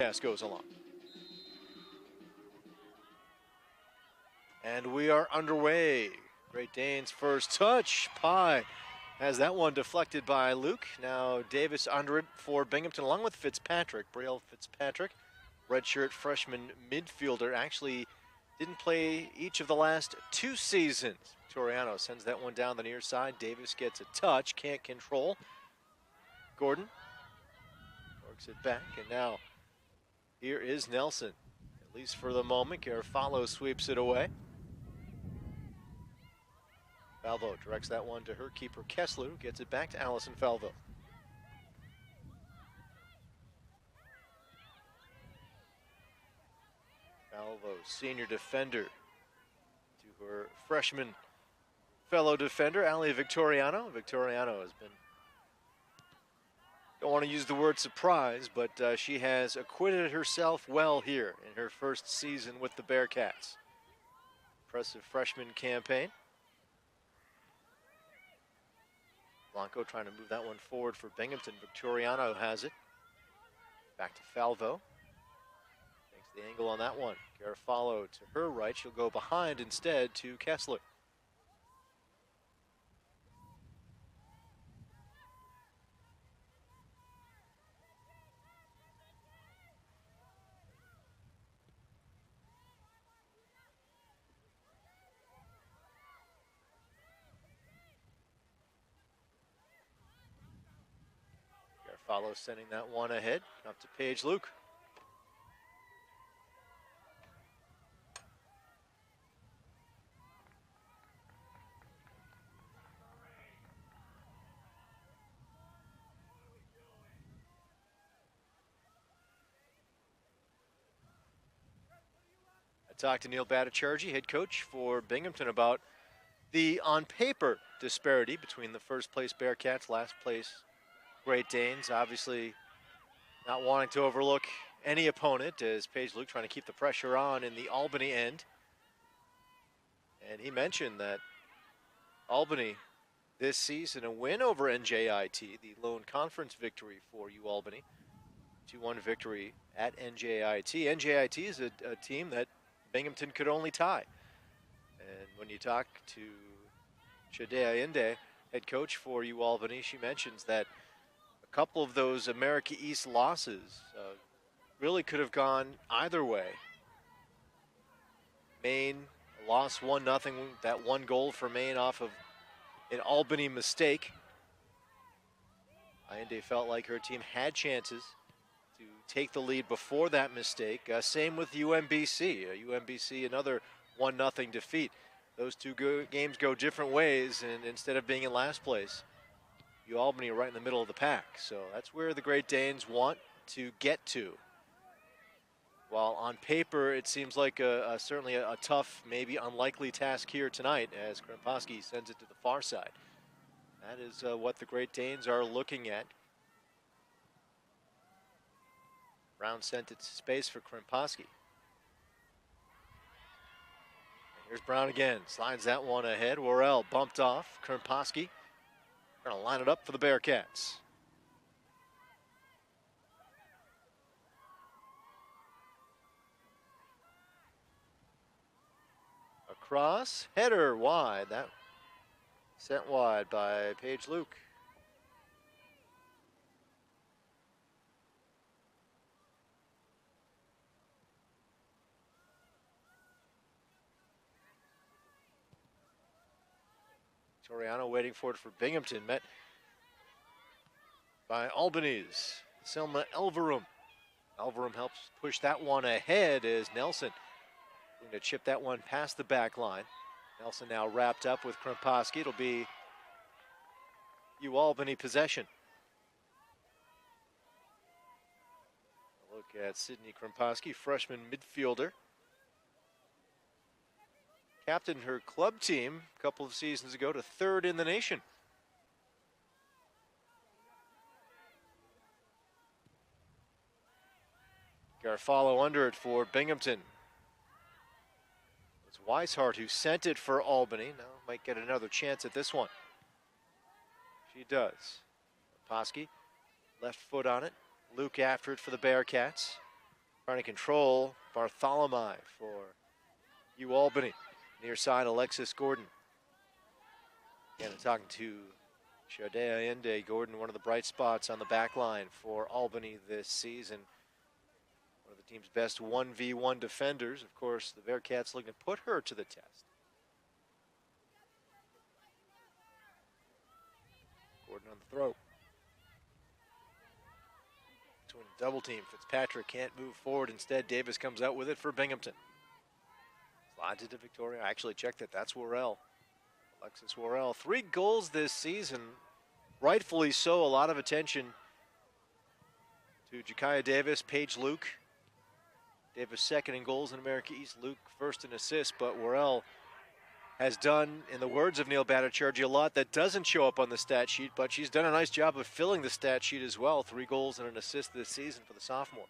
pass goes along. And we are underway. Great Danes first touch. Pye has that one deflected by Luke. Now Davis under it for Binghamton along with Fitzpatrick. Braille Fitzpatrick, redshirt freshman midfielder, actually didn't play each of the last 2 seasons. Victoriano sends that one down the near side. Davis gets a touch, can't control. Gordon works it back, and now here is Nelson. At least for the moment, Garofalo sweeps it away. Falvo directs that one to her keeper, Kessler, who gets it back to Allison Falvo. Falvo, senior defender, to her freshman fellow defender, Ali Victoriano. Victoriano has been, don't want to use the word surprise, but she has acquitted herself well here in her first season with the Bearcats. Impressive freshman campaign. Blanco trying to move that one forward for Binghamton. Victoriano has it. Back to Falvo. Takes the angle on that one. Garofalo to her right. She'll go behind instead to Kessler. Garofalo sending that one ahead. Up to Paige Luke. Talked to Neil Bhattacharjee, head coach for Binghamton, about the on-paper disparity between the first place Bearcats, last place Great Danes. Obviously not wanting to overlook any opponent, as Paige Luke trying to keep the pressure on in the Albany end. And he mentioned that Albany this season, a win over NJIT, the lone conference victory for Albany. 2-1 victory at NJIT. NJIT is a team that Binghamton could only tie. And when you talk to Shadea Inde, head coach for Albany, she mentions that a couple of those America East losses really could have gone either way. Maine lost 1-0, that one goal for Maine off of an Albany mistake. Inde felt like her team had chances to take the lead before that mistake. Same with UMBC. UMBC, another 1-0 defeat. Those two games go different ways, and instead of being in last place, Albany are right in the middle of the pack. So that's where the Great Danes want to get to. While on paper, it seems like certainly a tough, maybe unlikely task here tonight, as Krempowski sends it to the far side. That is what the Great Danes are looking at. Brown sent it to space for Krempowski. Here's Brown again, slides that one ahead. Worrell bumped off. Krempowski gonna line it up for the Bearcats. Across, header wide. That sent wide by Paige Luke. Toriano waiting for it for Binghamton, met by Albany's Selma Elverum. Elverum helps push that one ahead as Nelson going to chip that one past the back line. Nelson now wrapped up with Krempowski. It'll be Albany possession. A look at Sydney Krempowski, freshman midfielder. Captained her club team a couple of seasons ago to 3rd in the nation. Garofalo under it for Binghamton. It's Weishart who sent it for Albany. Now might get another chance at this one. She does. Krempowski, left foot on it. Luke after it for the Bearcats. Trying to control Bartholomew for U Albany. Near side, Alexis Gordon. Again, I'm talking to Shade Allende. Gordon, one of the bright spots on the back line for Albany this season. One of the team's best 1v1 defenders. Of course, the Bearcats looking to put her to the test. Gordon on the throw. Between a double team, Fitzpatrick can't move forward. Instead, Davis comes out with it for Binghamton. Slides it to Victoria. I actually checked it. That's Worrell. Alexis Worrell. 3 goals this season. Rightfully so. A lot of attention to Jakaya Davis, Paige Luke. Davis second in goals in America East. Luke first in assists. But Worrell has done, in the words of Neil Bhattacharjee, a lot that doesn't show up on the stat sheet, but she's done a nice job of filling the stat sheet as well. 3 goals and an assist this season for the sophomore.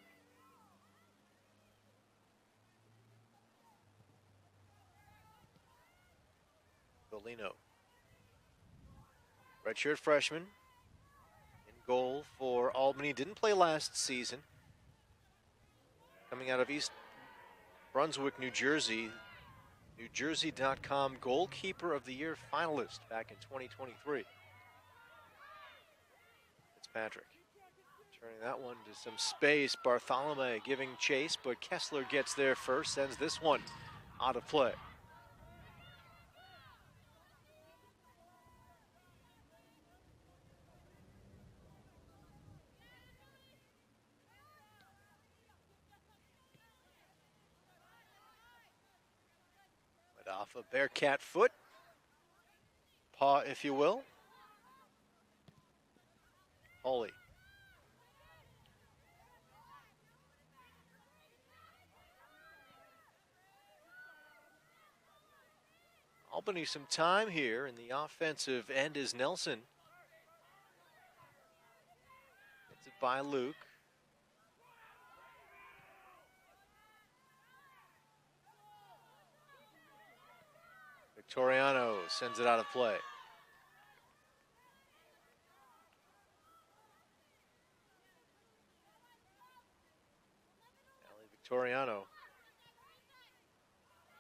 Bolino. Redshirt freshman in goal for Albany. Didn't play last season. Coming out of East Brunswick, New Jersey. NewJersey.com Goalkeeper of the Year finalist back in 2023. Fitzpatrick turning that one to some space. Bartholomew giving chase, but Kessler gets there first, sends this one out of play. Off a Bearcat foot, paw if you will. Holy. Albany some time here in the offensive end is Nelson. Gets it by Luke. Victoriano sends it out of play. Ali Victoriano,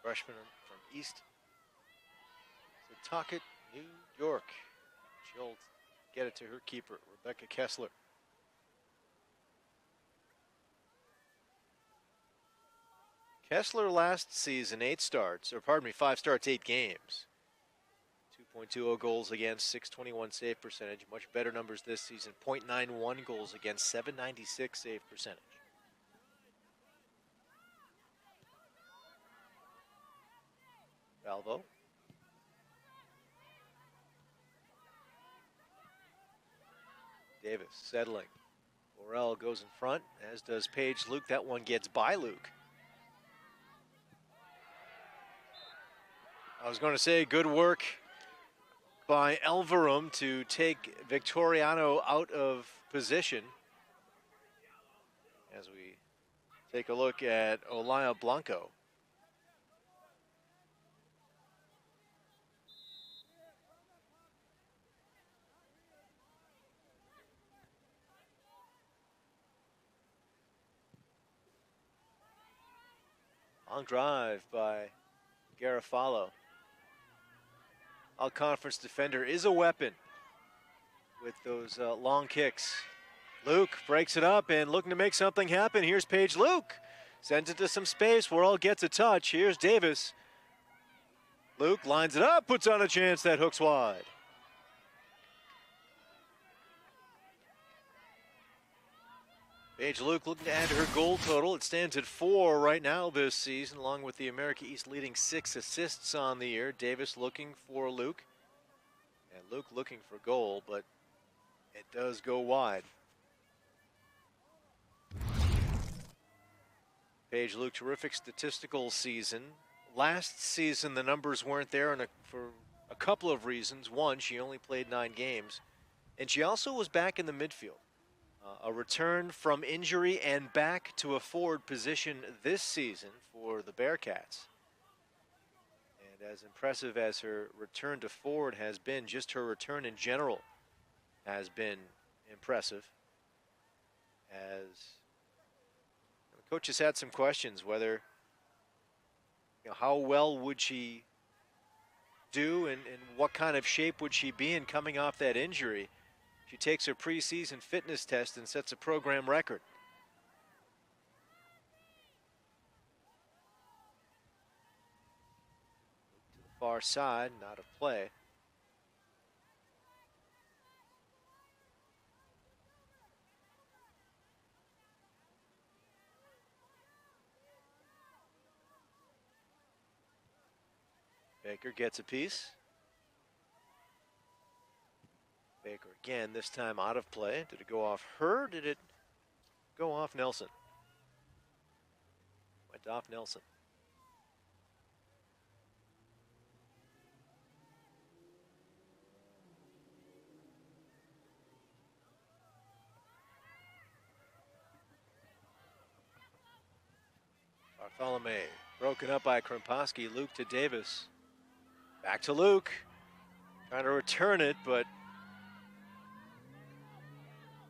freshman from East Setauket, New York. She'll get it to her keeper, Rebecca Kessler. Kessler last season, 5 starts, 8 games. 2.20 goals against, 621 save percentage. Much better numbers this season. .91 goals against, 796 save percentage. Valvo. Davis settling. Worrell goes in front, as does Paige Luke. That one gets by Luke. I was going to say good work by Elverum to take Victoriano out of position. As we take a look at Olaya Blanco. Long drive by Garofalo. All-conference defender is a weapon with those long kicks. Luke breaks it up and looking to make something happen. Here's Paige Luke. Sends it to some space. Worrell gets a touch. Here's Davis. Luke lines it up, puts on a chance that hooks wide. Paige Luke looking to add to her goal total. It stands at 4 right now this season, along with the America East leading 6 assists on the year. Davis looking for Luke. And Luke looking for goal, but it does go wide. Paige Luke, terrific statistical season. Last season, the numbers weren't there for a couple of reasons. One, she only played 9 games, and she also was back in the midfield. A return from injury and back to a forward position this season for the Bearcats. And as impressive as her return to forward has been, just her return in general has been impressive. As Coach has had some questions whether, how well would she do and what kind of shape would she be in coming off that injury. She takes her preseason fitness test and sets a program record. To the far side, not a play. Baker gets a piece. Baker again, this time out of play. Did it go off her? Did it go off Nelson? Went off Nelson. Bartholomew broken up by Krempowski. Luke to Davis. Back to Luke. Trying to return it, but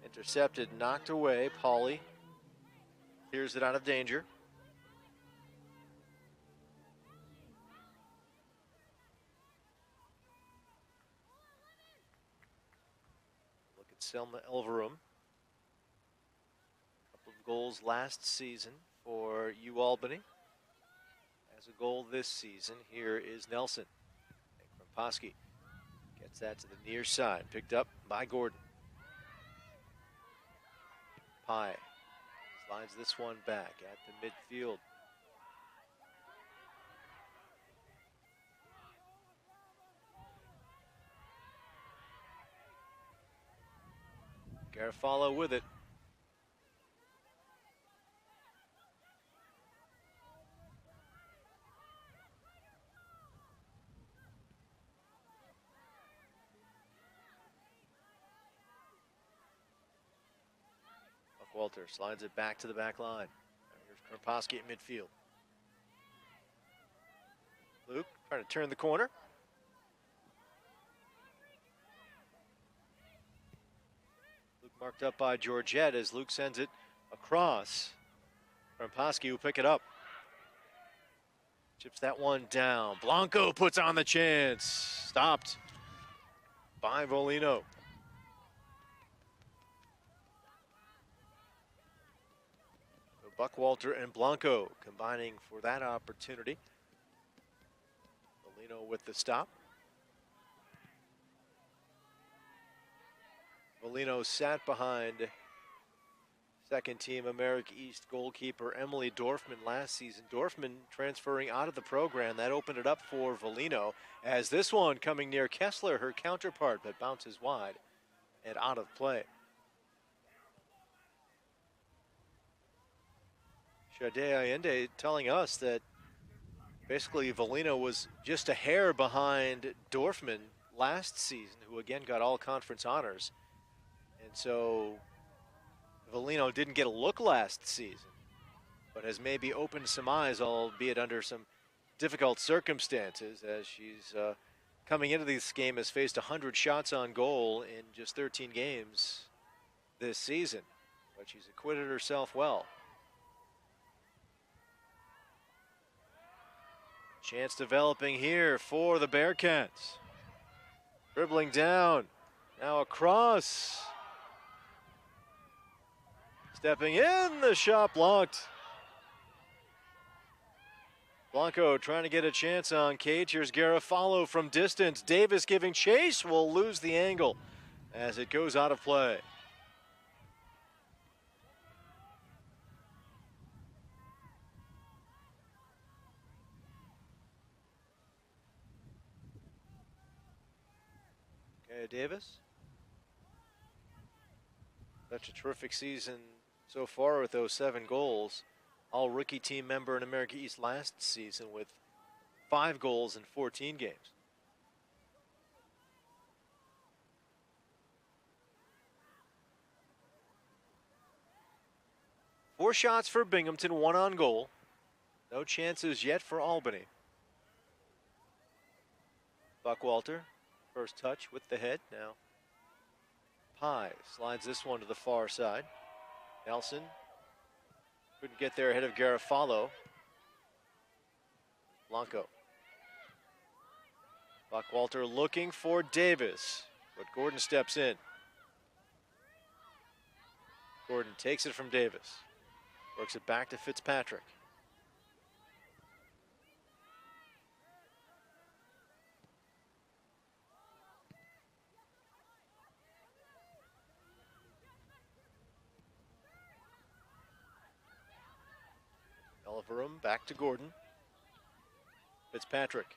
intercepted, knocked away. Pauly clears it out of danger. Look at Selma Elverum. Couple of goals last season for UAlbany. Has a goal this season. Here is Nelson. Krempowski gets that to the near side. Picked up by Gordon. Pye slides this one back at the midfield. Garofalo with it. Walter slides it back to the back line. Here's Krempowski at midfield. Luke trying to turn the corner. Luke marked up by Georgette as Luke sends it across. Krempowski will pick it up. Chips that one down. Blanco puts on the chance. Stopped by Volino. Buckwalter and Blanco combining for that opportunity. Volino with the stop. Volino sat behind second team America East goalkeeper Emily Dorfman last season. Dorfman transferring out of the program. That opened it up for Volino as this one coming near Kessler, her counterpart, but bounces wide and out of play. Shade Allende telling us that basically Volino was just a hair behind Dorfman last season, who again got all conference honors. And so Volino didn't get a look last season, but has maybe opened some eyes, albeit under some difficult circumstances, as she's coming into this game has faced 100 shots on goal in just 13 games this season, but she's acquitted herself well. Chance developing here for the Bearcats. Dribbling down, now across. Stepping in, the shot blocked. Blanco trying to get a chance on Cage. Here's Garofalo from distance. Davis giving chase, will lose the angle as it goes out of play. Davis. Such a terrific season so far with those 7 goals. All rookie team member in America East last season with 5 goals in 14 games. Four shots for Binghamton, 1 on goal. No chances yet for Albany. Buckwalter. First touch with the head now. Pye slides this one to the far side. Nelson Couldn't get there ahead of Garofalo. Blanco. Buckwalter looking for Davis, but Gordon steps in. Gordon takes it from Davis. Works it back to Fitzpatrick. Elverum back to Gordon. Fitzpatrick.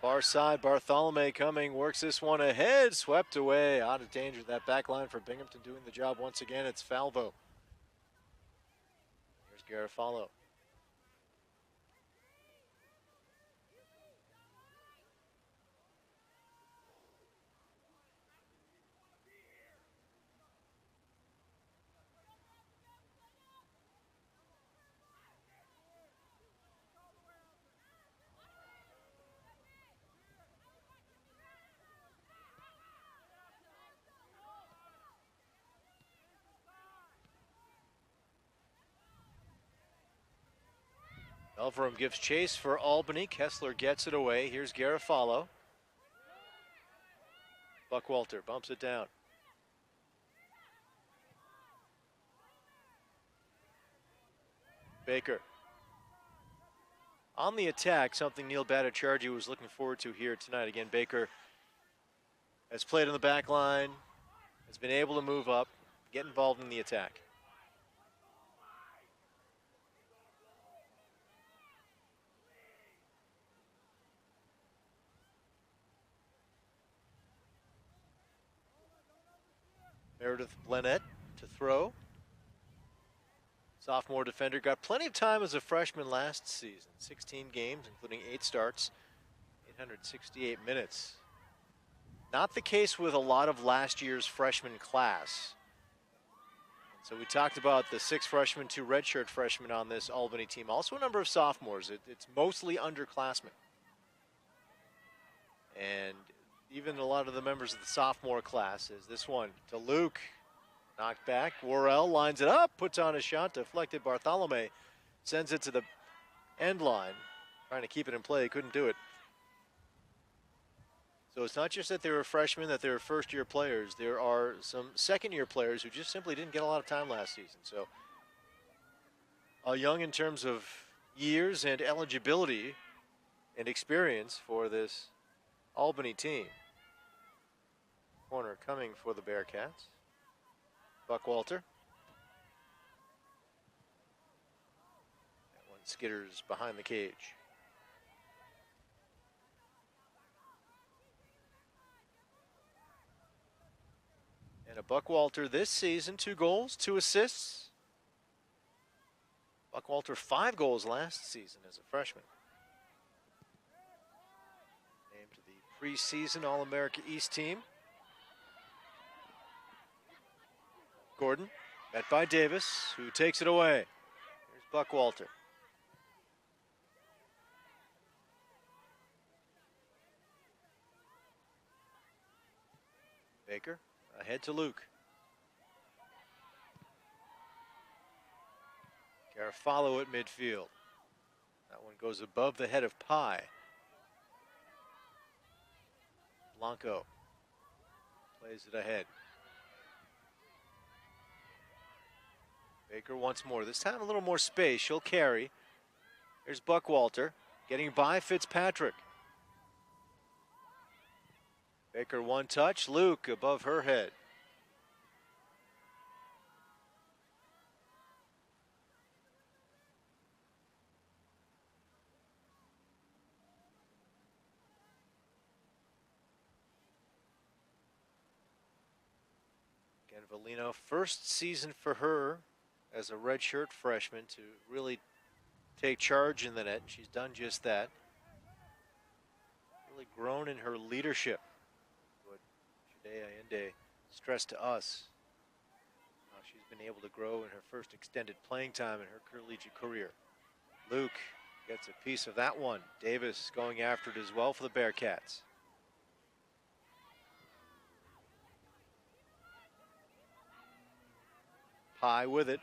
Far side, Bartholomew coming, works this one ahead, swept away, out of danger. That back line for Binghamton doing the job once again. It's Falvo. Here's Garofalo. Elverum gives chase for Albany. Kessler gets it away. Here's Garofalo. Buckwalter bumps it down. Baker. On the attack, something Neil Bhattacharjee was looking forward to here tonight. Again, Baker has played on the back line, has been able to move up, get involved in the attack. Meredith Blenett to throw. Sophomore defender, got plenty of time as a freshman last season. 16 games, including 8 starts, 868 minutes. Not the case with a lot of last year's freshman class. So we talked about the 6 freshmen, 2 redshirt freshmen on this Albany team. Also a number of sophomores. It's mostly underclassmen. And even a lot of the members of the sophomore class is this one to Luke. Knocked back. Worrell lines it up, puts on a shot, deflected. Bartholomew sends it to the end line. Trying to keep it in play, couldn't do it. So it's not just that they were freshmen, that they were first-year players. There are some second-year players who just simply didn't get a lot of time last season. So young in terms of years and eligibility and experience for this Albany team. Corner coming for the Bearcats. Buckwalter. That one skitters behind the cage. And a Buckwalter this season, 2 goals, 2 assists. Buckwalter 5 goals last season as a freshman. Named to the preseason All-America East team. Gordon, met by Davis, who takes it away. Here's Buckwalter. Baker, ahead to Luke. Garofalo at midfield. That one goes above the head of Pye. Blanco plays it ahead. Baker once more. This time a little more space. She'll carry. Here's Buckwalter getting by Fitzpatrick. Baker one touch. Luke above her head. Again, Valino, first season for her as a redshirt freshman to really take charge in the net. She's done just that. Really grown in her leadership. What Shadea Inde stressed to us. How she's been able to grow in her first extended playing time in her collegiate career. Luke gets a piece of that one. Davis going after it as well for the Bearcats. Pye with it.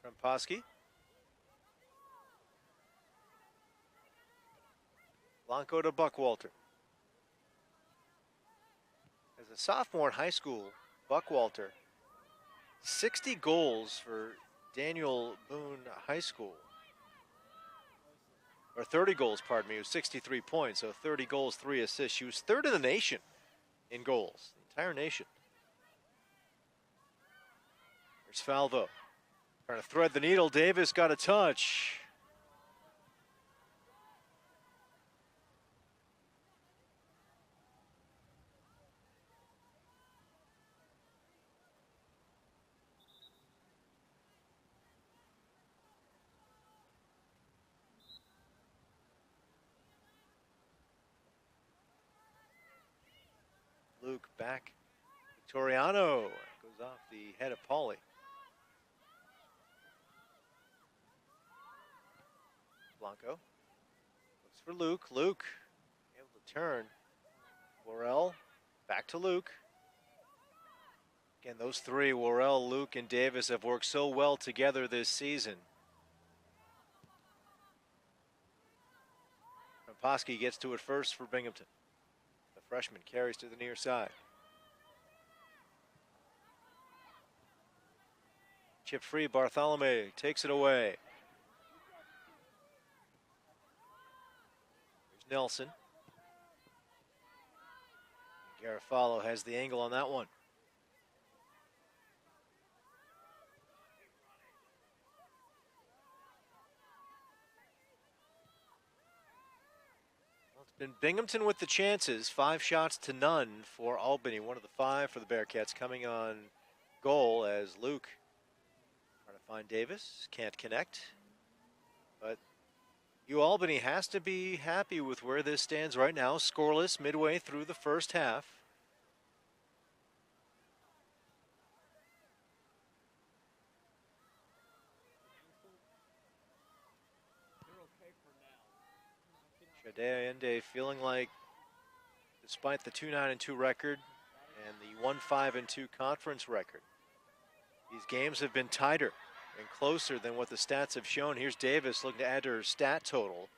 Krempowski. Blanco to Buckwalter. As a sophomore in high school, Buckwalter, 60 goals for Daniel Boone High School. Or 30 goals, pardon me. It was 63 points, so 30 goals, 3 assists. She was third in the nation in goals, the entire nation. There's Falvo. Trying to thread the needle. Davis got a touch. Luke back. Victoriano goes off the head of Pauly. Blanco looks for Luke. Luke able to turn. Worrell back to Luke. Again, those three, Worrell, Luke, and Davis, have worked so well together this season. Krempowski gets to it first for Binghamton. The freshman carries to the near side. Chip free, Bartholomew takes it away. There's Nelson. Garofalo has the angle on that one. Well, it's been Binghamton with the chances. 5 shots to none for Albany. One of the 5 for the Bearcats coming on goal as Luke trying to find Davis. Can't connect. But Albany has to be happy with where this stands right now. Scoreless midway through the first half. Shade Allende feeling like, despite the 2-9-2 record and the 1-5-2 conference record, these games have been tighter and closer than what the stats have shown. Here's Davis looking to add to her stat total.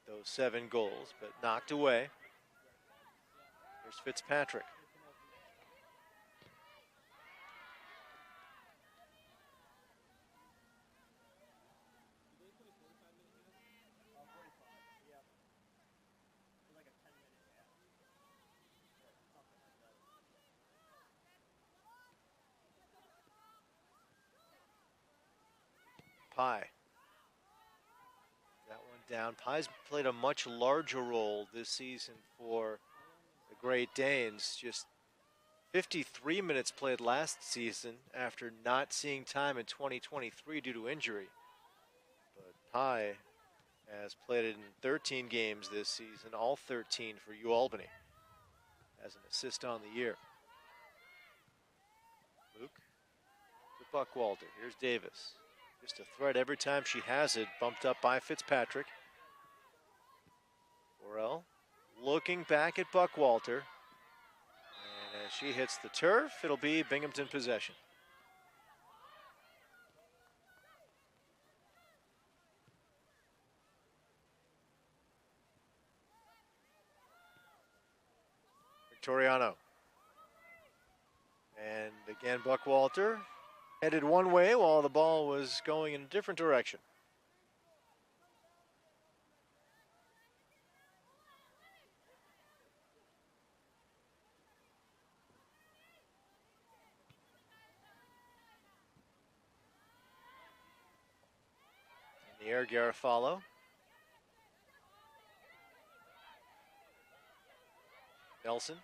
Those 7 goals, but knocked away. Here's Fitzpatrick. Pye. That one down. Pye's played a much larger role this season for the Great Danes. Just 53 minutes played last season after not seeing time in 2023 due to injury. But Pye has played in 13 games this season, all 13 for Albany as an assist on the year. Luke to Buckwalter. Here's Davis. Just a threat every time she has it, bumped up by Fitzpatrick. Worrell looking back at Buckwalter. And as she hits the turf, it'll be Binghamton possession. Victoriano. And again, Buckwalter headed one way while the ball was going in a different direction. In the air, Garofalo. Nelson.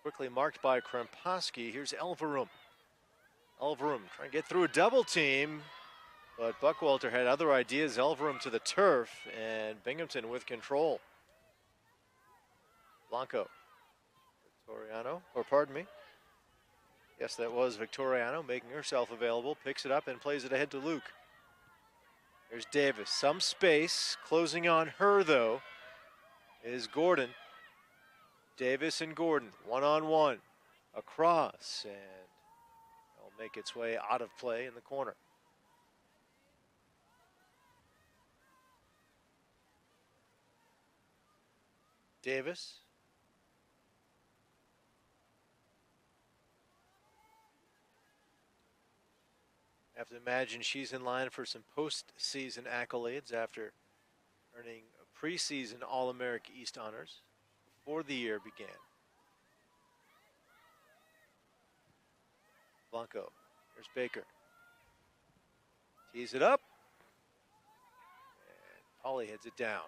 Quickly marked by Krempowski. Here's Elverum. Elverum trying to get through a double team, but Buckwalter had other ideas. Elverum to the turf, and Binghamton with control. Blanco. Victoriano, or pardon me. Yes, that was Victoriano making herself available, picks it up and plays it ahead to Luke. There's Davis, some space, closing on her though is Gordon. Davis and Gordon, one-on-one, across, and it'll make its way out of play in the corner. Davis. I have to imagine she's in line for some postseason accolades after earning a preseason All-America East honors before the year began. Blanco, here's Baker. Tees it up. And Polly heads it down.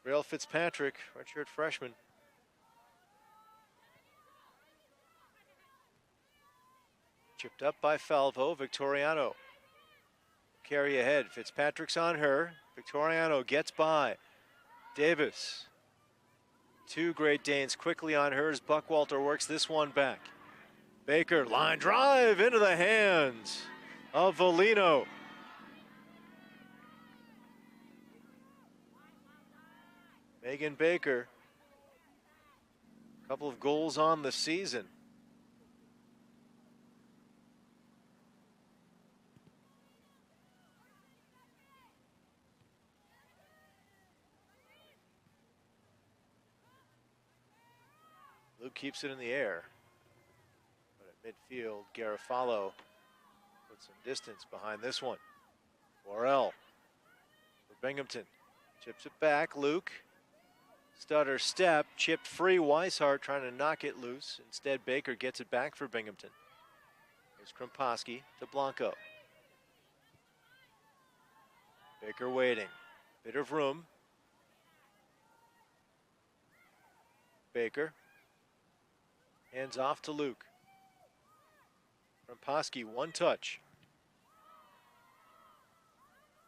Real Fitzpatrick, redshirt freshman. Chipped up by Falvo, Victoriano. Carry ahead, Fitzpatrick's on her. Victoriano gets by. Davis. Two Great Danes quickly on her as Buckwalter works this one back. Baker, line drive into the hands of Volino. Megan Baker, a couple of goals on the season. Luke keeps it in the air. But at midfield, Garofalo puts some distance behind this one. Worrell for Binghamton. Chips it back, Luke. Stutter step, chipped free. Weishart trying to knock it loose. Instead, Baker gets it back for Binghamton. Here's Krempowski to Blanco. Baker waiting. Bit of room. Baker. Hands off to Luke. Krempowski, one touch.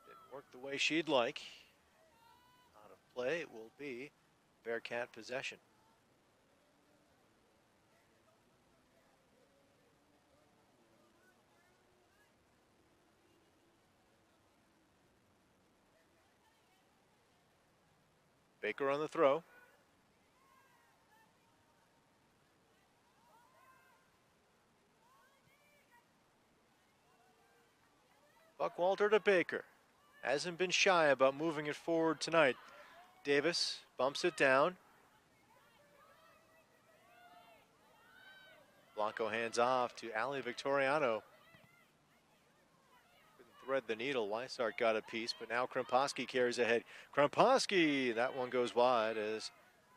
Didn't work the way she'd like. Out of play, it will be Bearcat possession. Baker on the throw. Buckwalter to Baker. Hasn't been shy about moving it forward tonight. Davis bumps it down. Blanco hands off to Ali Victoriano. Couldn't thread the needle. Weishart got a piece, but now Krempowski carries ahead. Krempowski, that one goes wide as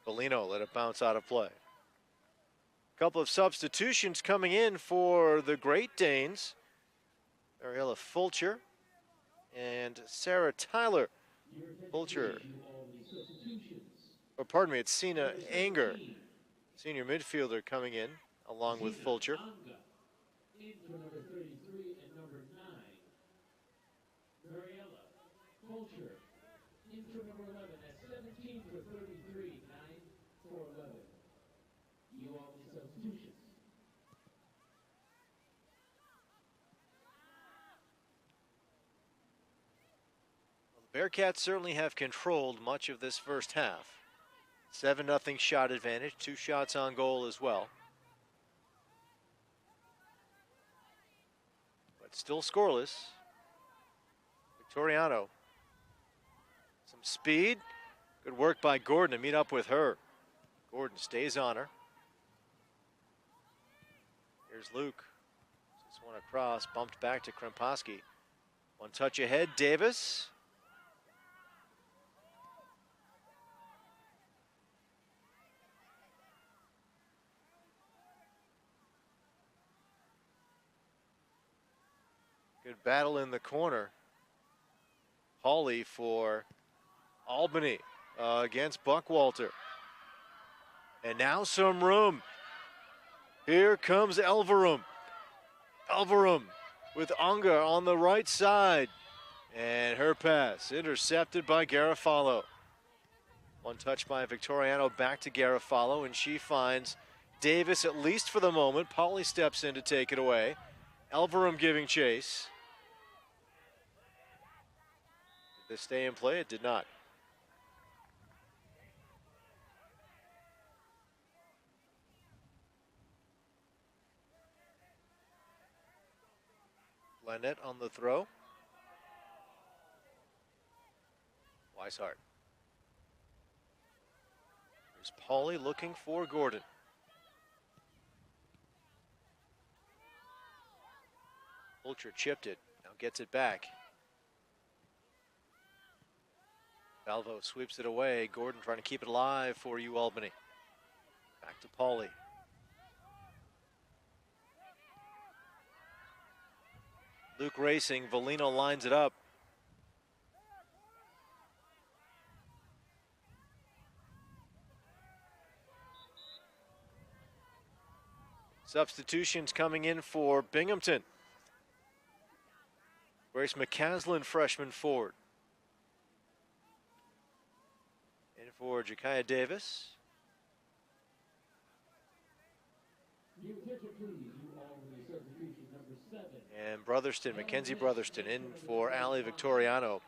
Bellino let it bounce out of play. A couple of substitutions coming in for the Great Danes. Ariella Fulcher and Sarah Tyler. Fulcher, or pardon me, it's Sina Anger, senior midfielder, coming in along with Fulcher. In for number 33 and number 9, Mariella Fulcher. In for number 11 at 17 for 33, 9 for 11. You all the substitutions. The Bearcats certainly have controlled much of this first half. 7-0 shot advantage, 2 shots on goal as well. But still scoreless. Victoriano. Some speed. Good work by Gordon to meet up with her. Gordon stays on her. Here's Luke. This one across, bumped back to Krempowski. One touch ahead, Davis. Good battle in the corner. Hawley for Albany against Buckwalter. And now some room. Here comes Elverum. Elverum with Unger on the right side. And her pass intercepted by Garofalo. One touch by Victoriano back to Garofalo, and she finds Davis, at least for the moment. Pauly steps in to take it away. Elverum giving chase. Did this stay in play? It did not. Lynette on the throw. Weishart. There's Pauly looking for Gordon. Fulcher chipped it, now gets it back. Valvo sweeps it away. Gordon trying to keep it alive for U Albany. Back to Pauly. Luke racing, Valino lines it up. Substitutions coming in for Binghamton. Grace McCaslin, freshman forward. In for Jakaya Davis. And Brotherston, Mackenzie Brotherston, in for Allie Victoriano.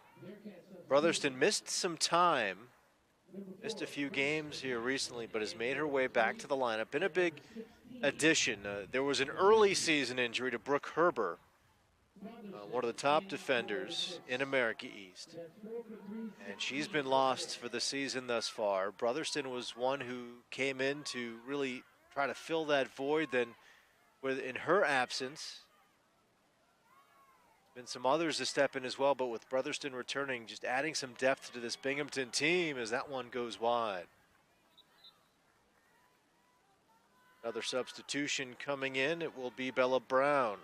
Brotherston missed some time, missed a few games here recently, but has made her way back to the lineup. Been a big addition. There was an early season injury to Brooke Herber, one of the top defenders in America East. And she's been lost for the season thus far. Brotherston was one who came in to really try to fill that void. Then in her absence, been some others to step in as well, but with Brotherston returning, just adding some depth to this Binghamton team as that one goes wide. Another substitution coming in. It will be Bella Brown.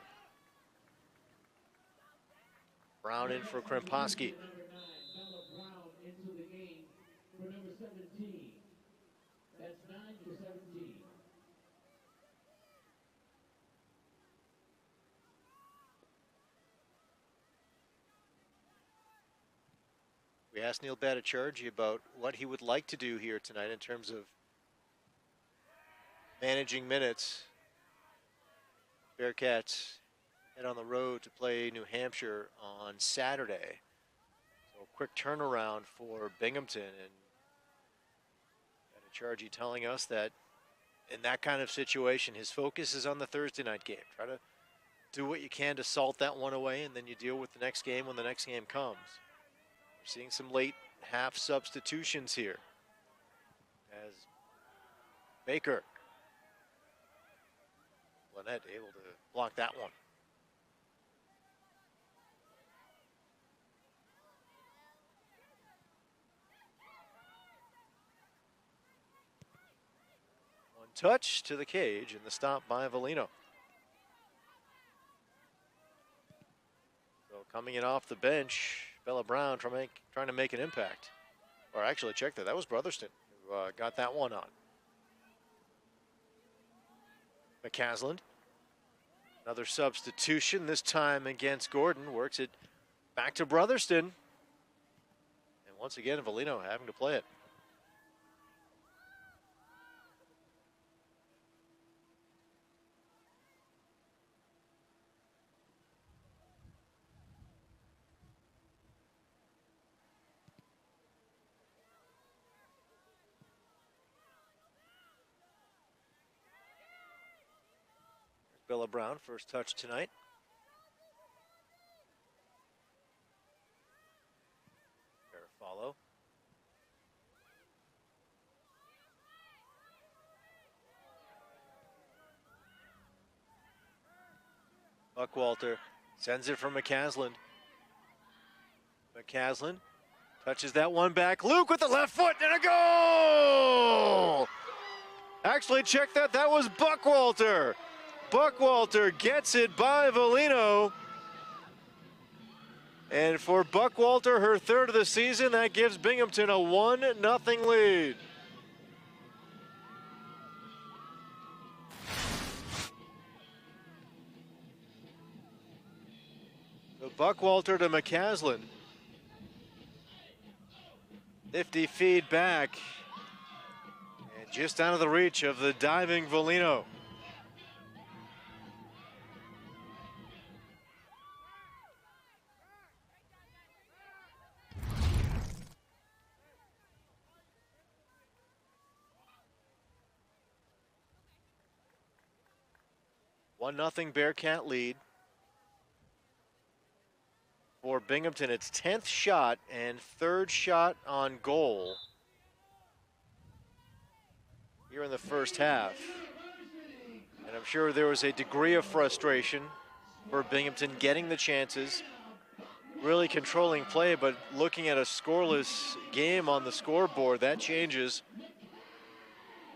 Brown in for Krempowski. We asked Neil Bhattacharjee about what he would like to do here tonight in terms of managing minutes. Bearcats head on the road to play New Hampshire on Saturday. So a quick turnaround for Binghamton, and Bhattacharjee telling us that in that kind of situation, his focus is on the Thursday night game. Try to do what you can to salt that one away, and then you deal with the next game when the next game comes. We're seeing some late half substitutions here as Baker, Lynette able to block that one. One touch to the cage and the stop by Valino. So coming in off the bench, Bella Brown trying to make an impact. Or actually, check that. That was Brotherston who got that one on. McCaslin. Another substitution, this time against Gordon. Works it back to Brotherston. And once again, Valino having to play it. Bella Brown, first touch tonight. Garofalo. Buckwalter sends it from McCaslin. McCaslin touches that one back. Luke with the left foot and a goal! Actually, check that. That was Buckwalter. Buckwalter gets it by Valino. And for Buckwalter, her third of the season, that gives Binghamton a 1-0 lead. The Buckwalter to McCaslin. 50 feet back. And just out of the reach of the diving Volino. One nothing Bearcat lead. For Binghamton, it's 10th shot and 3rd shot on goal here in the first half. And I'm sure there was a degree of frustration for Binghamton getting the chances, really controlling play, but looking at a scoreless game on the scoreboard, that changes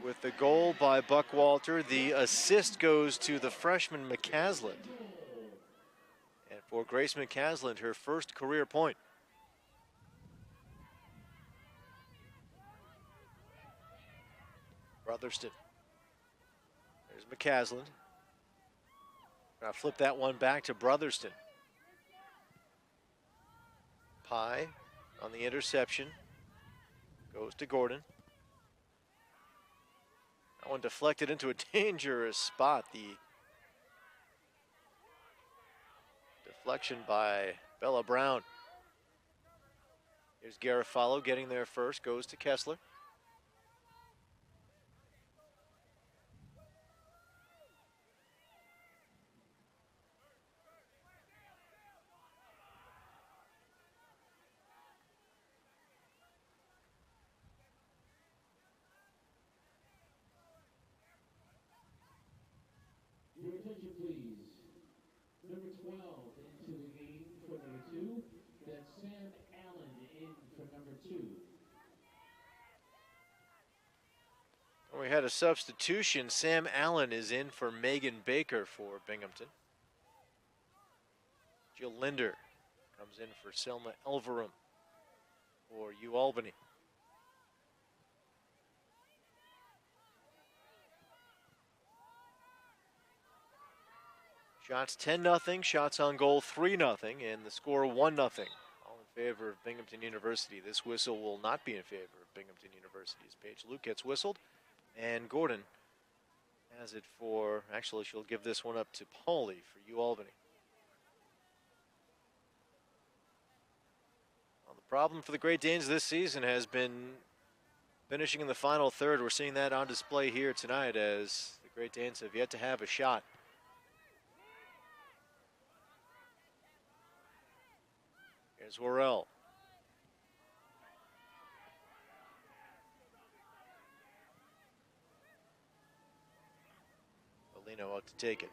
with the goal by Buckwalter. The assist goes to the freshman McCaslin. And for Grace McCaslin, her first career point. Brotherston. There's McCaslin. Now flip that one back to Brotherston. Pye on the interception. Goes to Gordon. That one deflected into a dangerous spot. The deflection by Bella Brown. Here's Garofalo getting there first. Goes to Kessler. Your attention, please. Number 12 into the game for number 2. That's Sam Allen in for number 2. We had a substitution. Sam Allen is in for Megan Baker for Binghamton. Jill Linder comes in for Selma Elverum for U Albany. Shots 10-0, shots on goal 3-0, and the score 1-0. All in favor of Binghamton University. This whistle will not be in favor of Binghamton University as Paige Luke gets whistled. And Gordon has it for, actually she'll give this one up to Pauly for U Albany. Well, the problem for the Great Danes this season has been finishing in the final third. We're seeing that on display here tonight as the Great Danes have yet to have a shot. Here's Worrell. Bolino out to take it.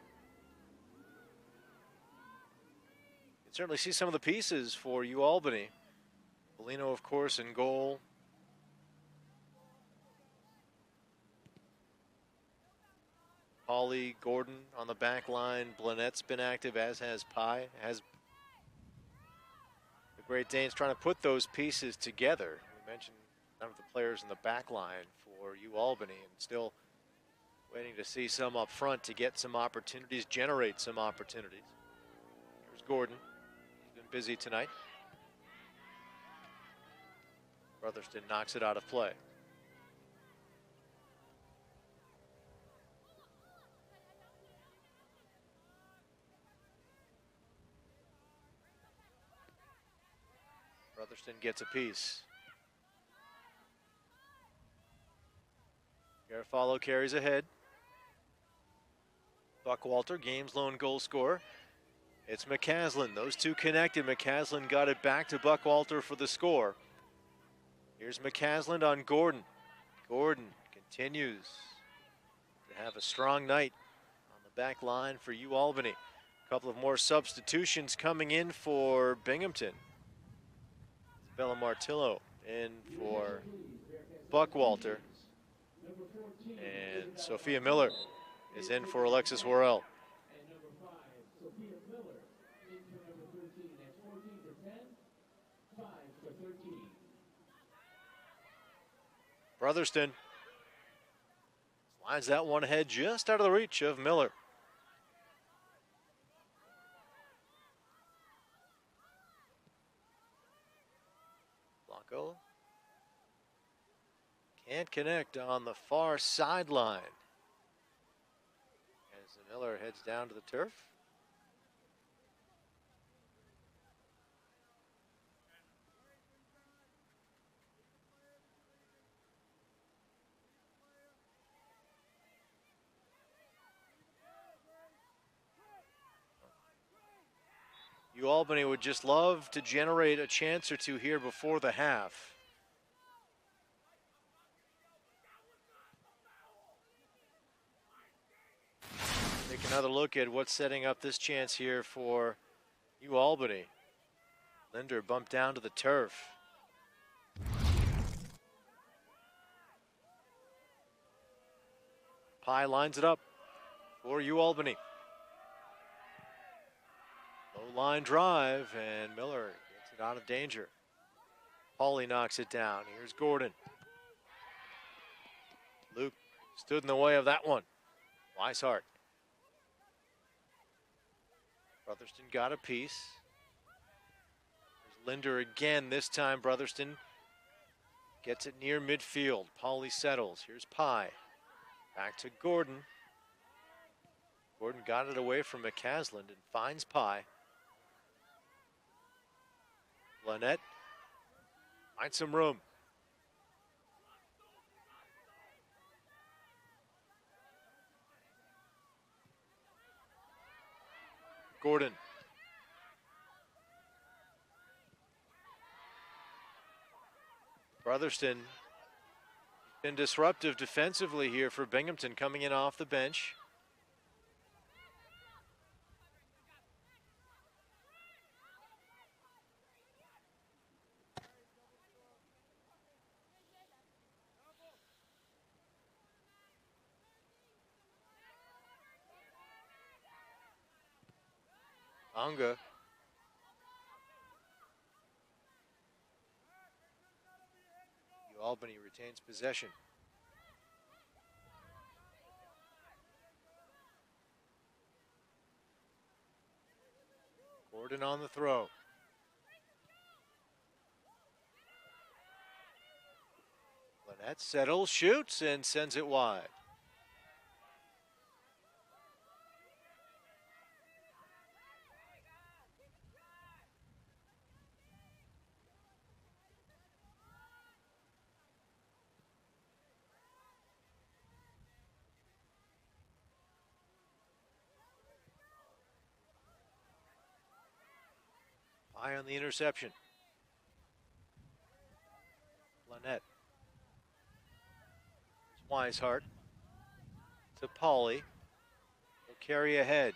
You can certainly see some of the pieces for U Albany. Bolino, of course, in goal. Pauly, Gordon on the back line. Blanette's been active, as has Pye. Great Danes trying to put those pieces together. We mentioned none of the players in the back line for U Albany, and still waiting to see some up front to get some opportunities, generate some opportunities. Here's Gordon. He's been busy tonight. Brotherston knocks it out of play. Brotherston gets a piece. Garofalo carries ahead. Buckwalter, game's lone goal scorer. It's McCaslin. Those two connected. McCaslin got it back to Buckwalter for the score. Here's McCaslin on Gordon. Gordon continues to have a strong night on the back line for U Albany. A couple of more substitutions coming in for Binghamton. Bella Martillo in for Buckwalter. And Sophia Miller is in for Alexis Worrell. And number 5, Sophia Miller in for number 13. That's 14 for 10, 5 for 13. Brotherston slides that one ahead just out of the reach of Miller. Can't connect on the far sideline. As Miller heads down to the turf. Albany would just love to generate a chance or two here before the half. Take another look at what's setting up this chance here for Albany. Linder bumped down to the turf. Pye lines it up for Albany. Low line drive, and Miller gets it out of danger. Pauly knocks it down. Here's Gordon. Luke stood in the way of that one. Weishart. Brotherston got a piece. There's Linder again. This time Brotherston gets it near midfield. Pauly settles. Here's Pye. Back to Gordon. Gordon got it away from McCasland and finds Pye. Lynette finds some room. Gordon. Brotherston been disruptive defensively here for Binghamton, coming in off the bench. Anga. Albany retains possession. Gordon on the throw. Lynette settles, shoots, and sends it wide. Eye on the interception. Lynette. Weishart to Pauly. He'll carry ahead.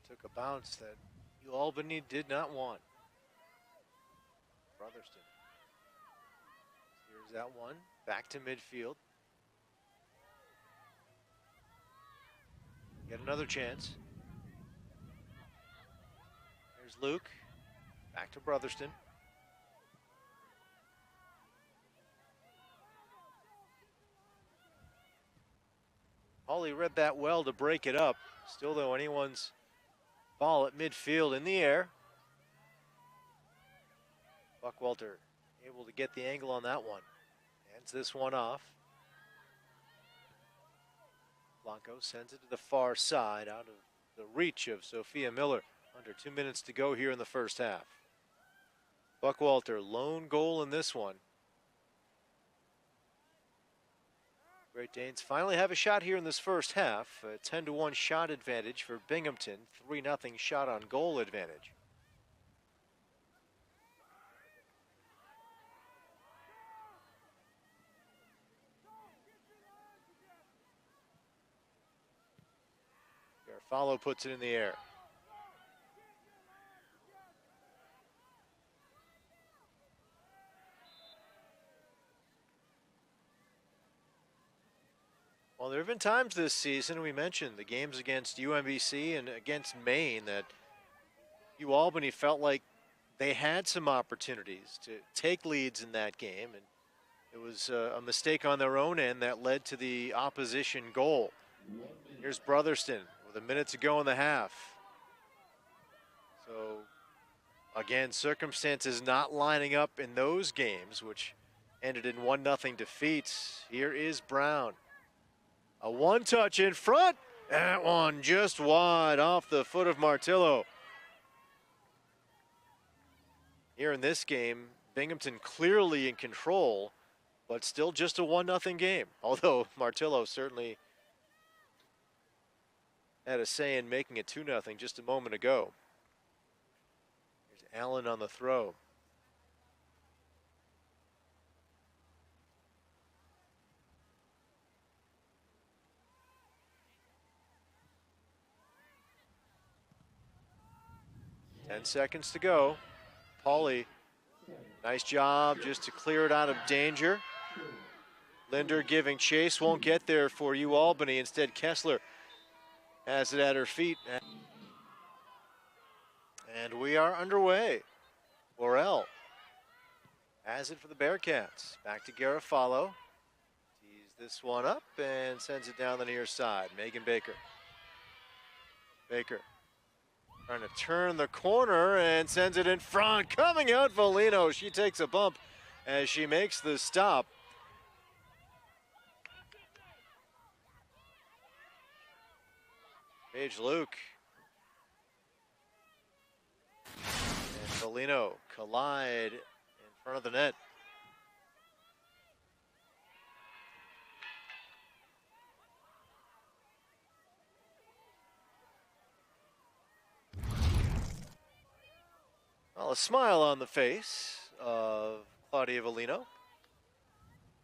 Took a bounce that Albany did not want. Brotherston. Here's that one. Back to midfield. Get another chance. There's Luke. Back to Brotherston. Pauly read that well to break it up. Still, though, anyone's ball at midfield in the air. Buckwalter able to get the angle on that one. Hands this one off. Blanco sends it to the far side, out of the reach of Sophia Miller. Under 2 minutes to go here in the first half. Buckwalter, lone goal in this one. Great Danes finally have a shot here in this first half. A 10-1 shot advantage for Binghamton. 3-0 shot on goal advantage. Garofalo puts it in the air. Well, there have been times this season, we mentioned the games against UMBC and against Maine, that Albany felt like they had some opportunities to take leads in that game, and it was a mistake on their own end that led to the opposition goal. Here's Brotherston with a minute to go in the half. So Again, circumstances not lining up in those games, which ended in 1-0 defeats. Here is Brown. A one-touch in front. That one just wide off the foot of Martillo. Here in this game, Binghamton clearly in control, but still just a 1-0 game. Although Martillo certainly had a say in making it 2-0 just a moment ago. Here's Allen on the throw. Ten seconds to go. Pauly, nice job just to clear it out of danger. Linder giving chase, won't get there for UAlbany. Instead, Kessler has it at her feet. And we are underway. Worrell has it for the Bearcats. Back to Garofalo. Tees this one up and sends it down the near side. Megan Baker. Baker trying to turn the corner and sends it in front. Coming out, Volino. She takes a bump as she makes the stop. Paige Luke. And Volino collide in front of the net. Well, a smile on the face of Claudia Volino.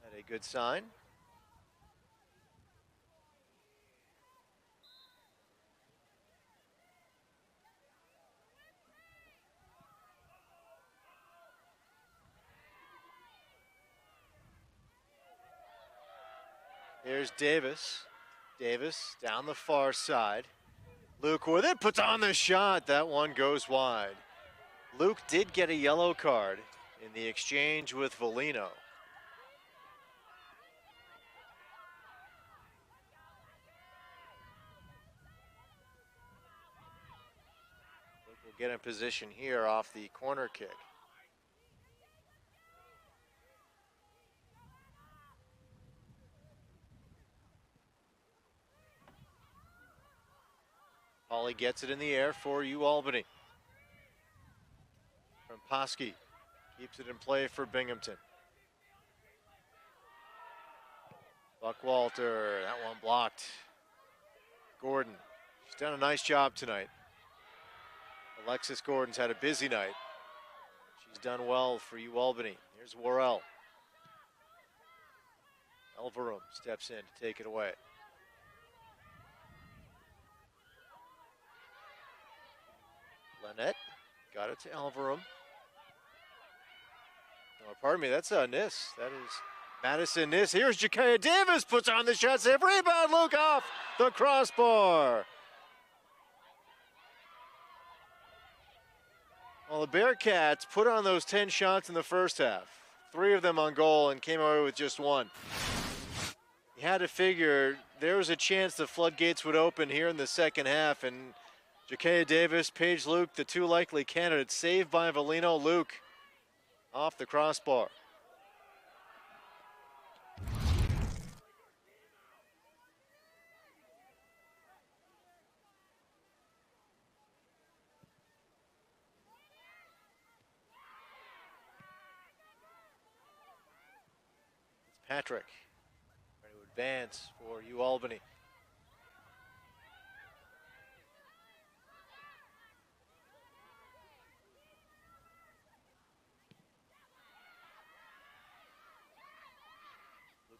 Had a good sign. Here's Davis. Davis down the far side. Luke with it, puts on the shot. That one goes wide. Luke did get a yellow card in the exchange with Volino. Luke will get in position here off the corner kick. Pauly gets it in the air for UAlbany. From Posky, keeps it in play for Binghamton. Buckwalter, that one blocked. Gordon, she's done a nice job tonight. Alexis Gordon's had a busy night. She's done well for UAlbany. Here's Worrell. Elverum steps in to take it away. Lynette got it to Elverum. Oh, pardon me, that's Nis. That is Madison Nis. Here's Jakaya Davis, puts on the shot save. Rebound, Luke off the crossbar. Well, the Bearcats put on those 10 shots in the first half. 3 of them on goal and came away with just 1. You had to figure there was a chance the floodgates would open here in the second half, and Jakaya Davis, Paige Luke, the 2 likely candidates. Saved by Volino. Luke off the crossbar. It's Patrick trying to advance for UAlbany.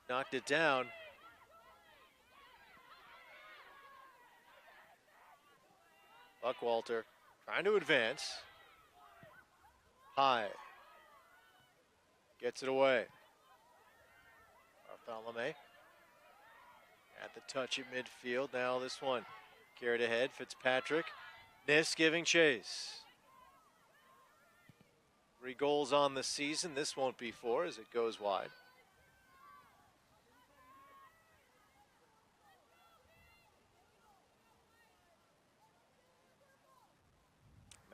Knocked it down. Buckwalter trying to advance. High. Gets it away. Bartholomew at the touch at midfield. Now this one carried ahead. Fitzpatrick. Nis giving chase. 3 goals on the season. This won't be 4 as it goes wide.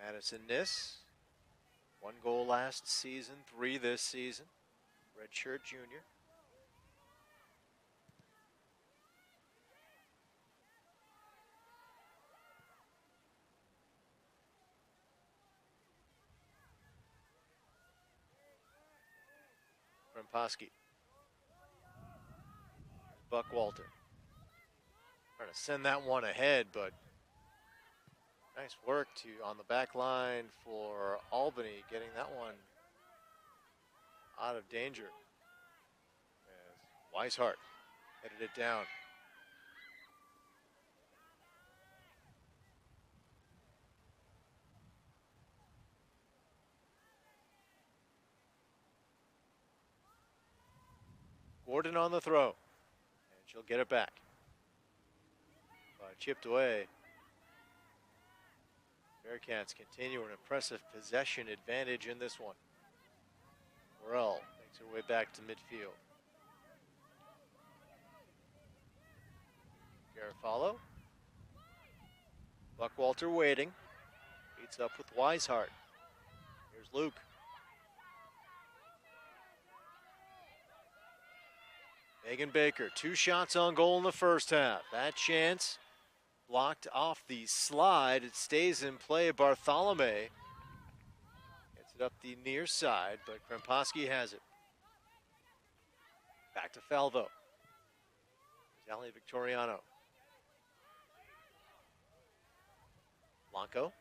Madison Nis 1 goal last season, 3 this season. Redshirt junior. Krempowski. Buck Walter. Trying to send that one ahead, but nice work on the back line for Albany, getting that one out of danger. As Weishart headed it down. Gordon on the throw, and she'll get it back. Chipped away. Bearcats continue an impressive possession advantage in this one. Morrell makes her way back to midfield. Garofalo. Buckwalter waiting. Beats up with Weishart. Here's Luke. Megan Baker, 2 shots on goal in the first half. That chance blocked off the slide. It stays in play. Bartholome gets it up the near side, but Krempowski has it. Back to Falvo. There's Ali Victoriano. Blanco.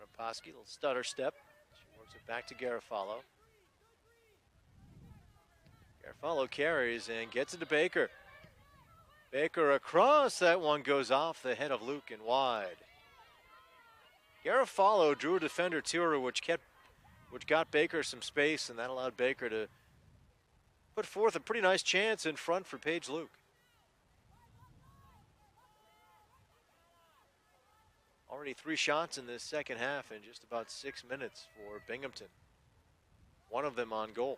Krempowski, little stutter step. She works it back to Garofalo. Garofalo carries and gets it to Baker. Baker across. That one goes off the head of Luke and wide. Garofalo drew a defender to her, which got Baker some space, and that allowed Baker to put forth a pretty nice chance in front for Paige Luke. Already 3 shots in this second half in just about 6 minutes for Binghamton. One of them on goal.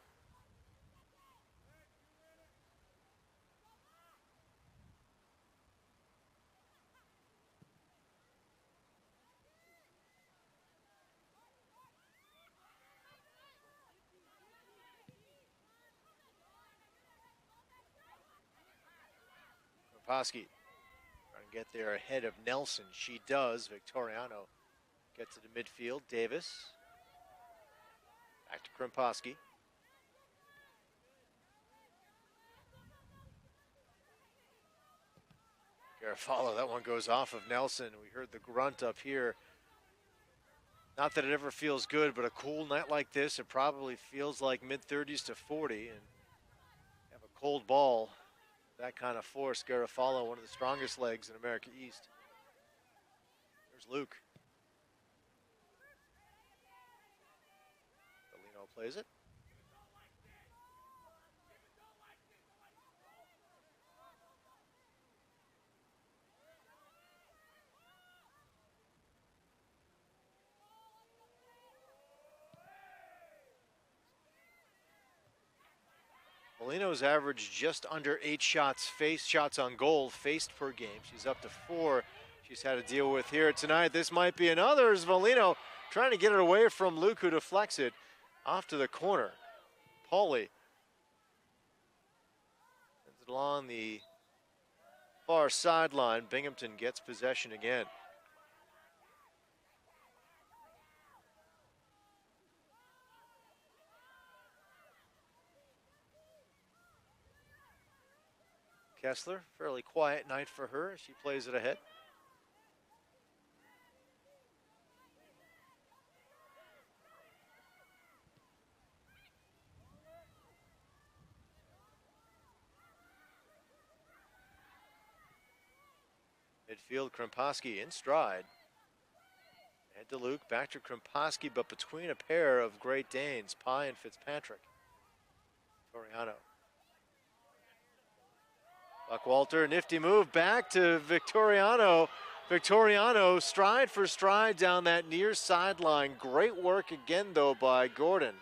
Krempowski trying to get there ahead of Nelson. She does. Victoriano gets it to midfield. Davis. Back to Krempowski. Garofalo, that one goes off of Nelson. We heard the grunt up here. Not that it ever feels good, but a cool night like this, it probably feels like mid-30s to 40. And have a cold ball. That kind of force. Garofalo, one of the strongest legs in America East. There's Luke. Bellino plays it. Molino's averaged just under 8 shots on goal faced per game. She's up to 4 she's had to deal with here tonight. This might be another as Molino trying to get it away from Luke, who deflects it off to the corner. Pauly sends it along the far sideline. Binghamton gets possession again. Kessler, fairly quiet night for her as she plays it ahead. Midfield, Krempowski in stride. Head to Luke, back to Krempowski, but between a pair of Great Danes, Pye and Fitzpatrick. Toriano. Buckwalter, nifty move back to Victoriano. Victoriano, stride for stride down that near sideline. Great work again, though, by Gordon.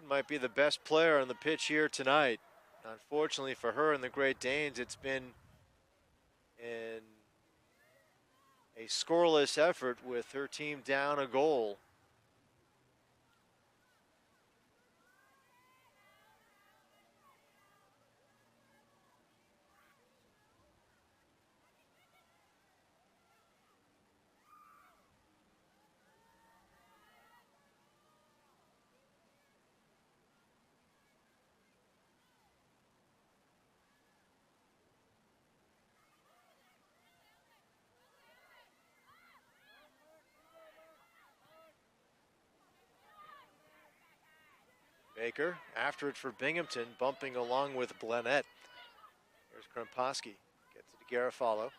Jordan might be the best player on the pitch here tonight. Unfortunately for her and the Great Danes, it's been in a scoreless effort with her team down a goal. Baker after it for Binghamton, bumping along with Blanett. Here's Krempowski, gets it to Garofalo.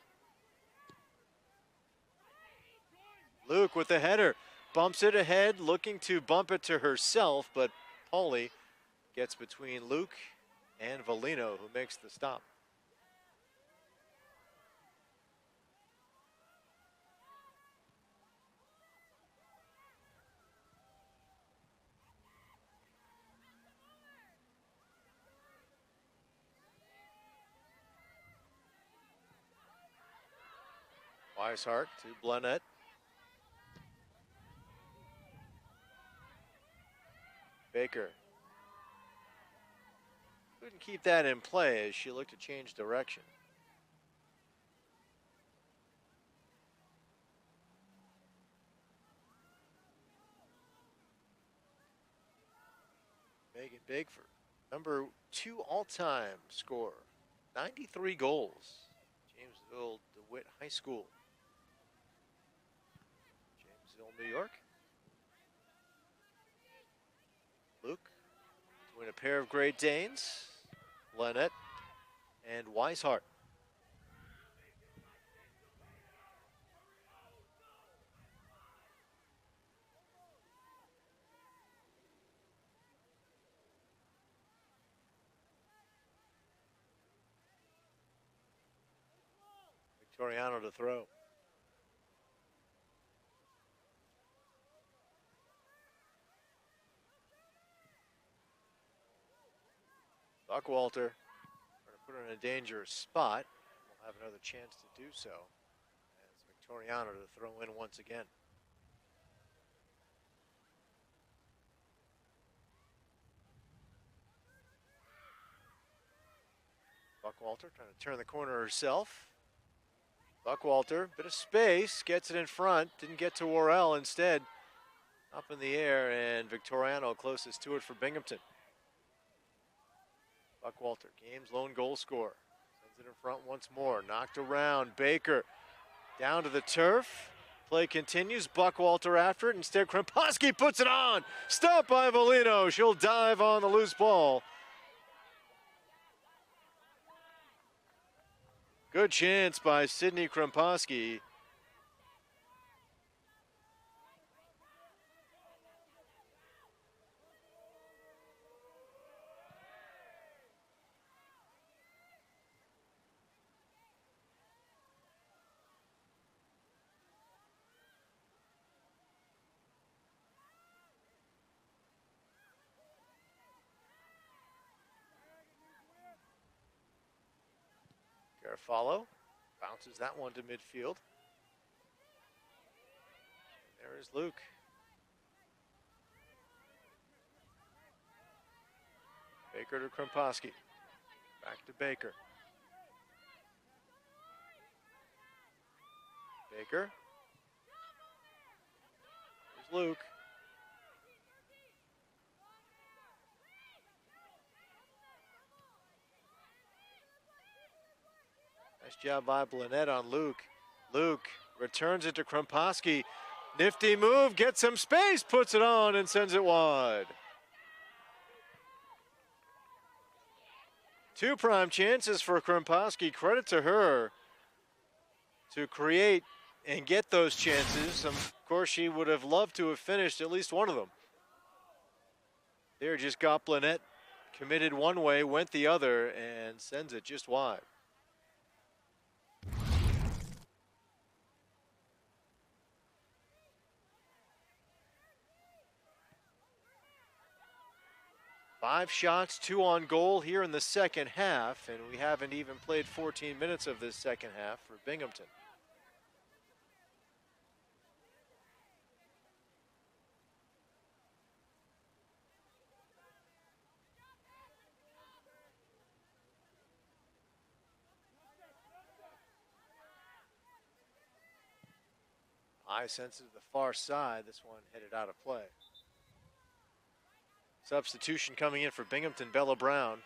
Luke with the header, bumps it ahead, looking to bump it to herself, but Pauly gets between Luke and Valino, who makes the stop. Weishart to Blanett. Baker couldn't keep that in play as she looked to change direction. Megan Bigford, number 2 all-time scorer, 93 goals. Jamesville DeWitt High School, Jamesville, New York. Luke between a pair of Great Danes, Lynette and Weishart. Victoriano to throw. Buckwalter trying to put her in a dangerous spot. We'll have another chance to do so as Victoriano to throw in once again. Buckwalter trying to turn the corner herself. Buckwalter, bit of space, gets it in front, didn't get to Worrell, instead up in the air, and Victoriano closest to it for Binghamton. Buckwalter, game's lone goal scorer, sends it in front once more, knocked around, Baker down to the turf. Play continues, Buckwalter after it, instead Krempowski puts it on, stopped by Valino, she'll dive on the loose ball. Good chance by Sydney Krempowski. Garofalo bounces that one to midfield. There is Luke. Baker to Krempowski. Back to Baker. Baker. There's Luke. Nice job by Blanett on Luke. Luke returns it to Krempowski. Nifty move, gets some space, puts it on and sends it wide. 2 prime chances for Krempowski. Credit to her to create and get those chances. Of course, she would have loved to have finished at least one of them. There just got Blanett committed one way, went the other, and sends it just wide. 5 shots, 2 on goal here in the second half, and we haven't even played 14 minutes of this second half for Binghamton. High sense to the far side. This one headed out of play. Substitution coming in for Binghamton, Bella Brown.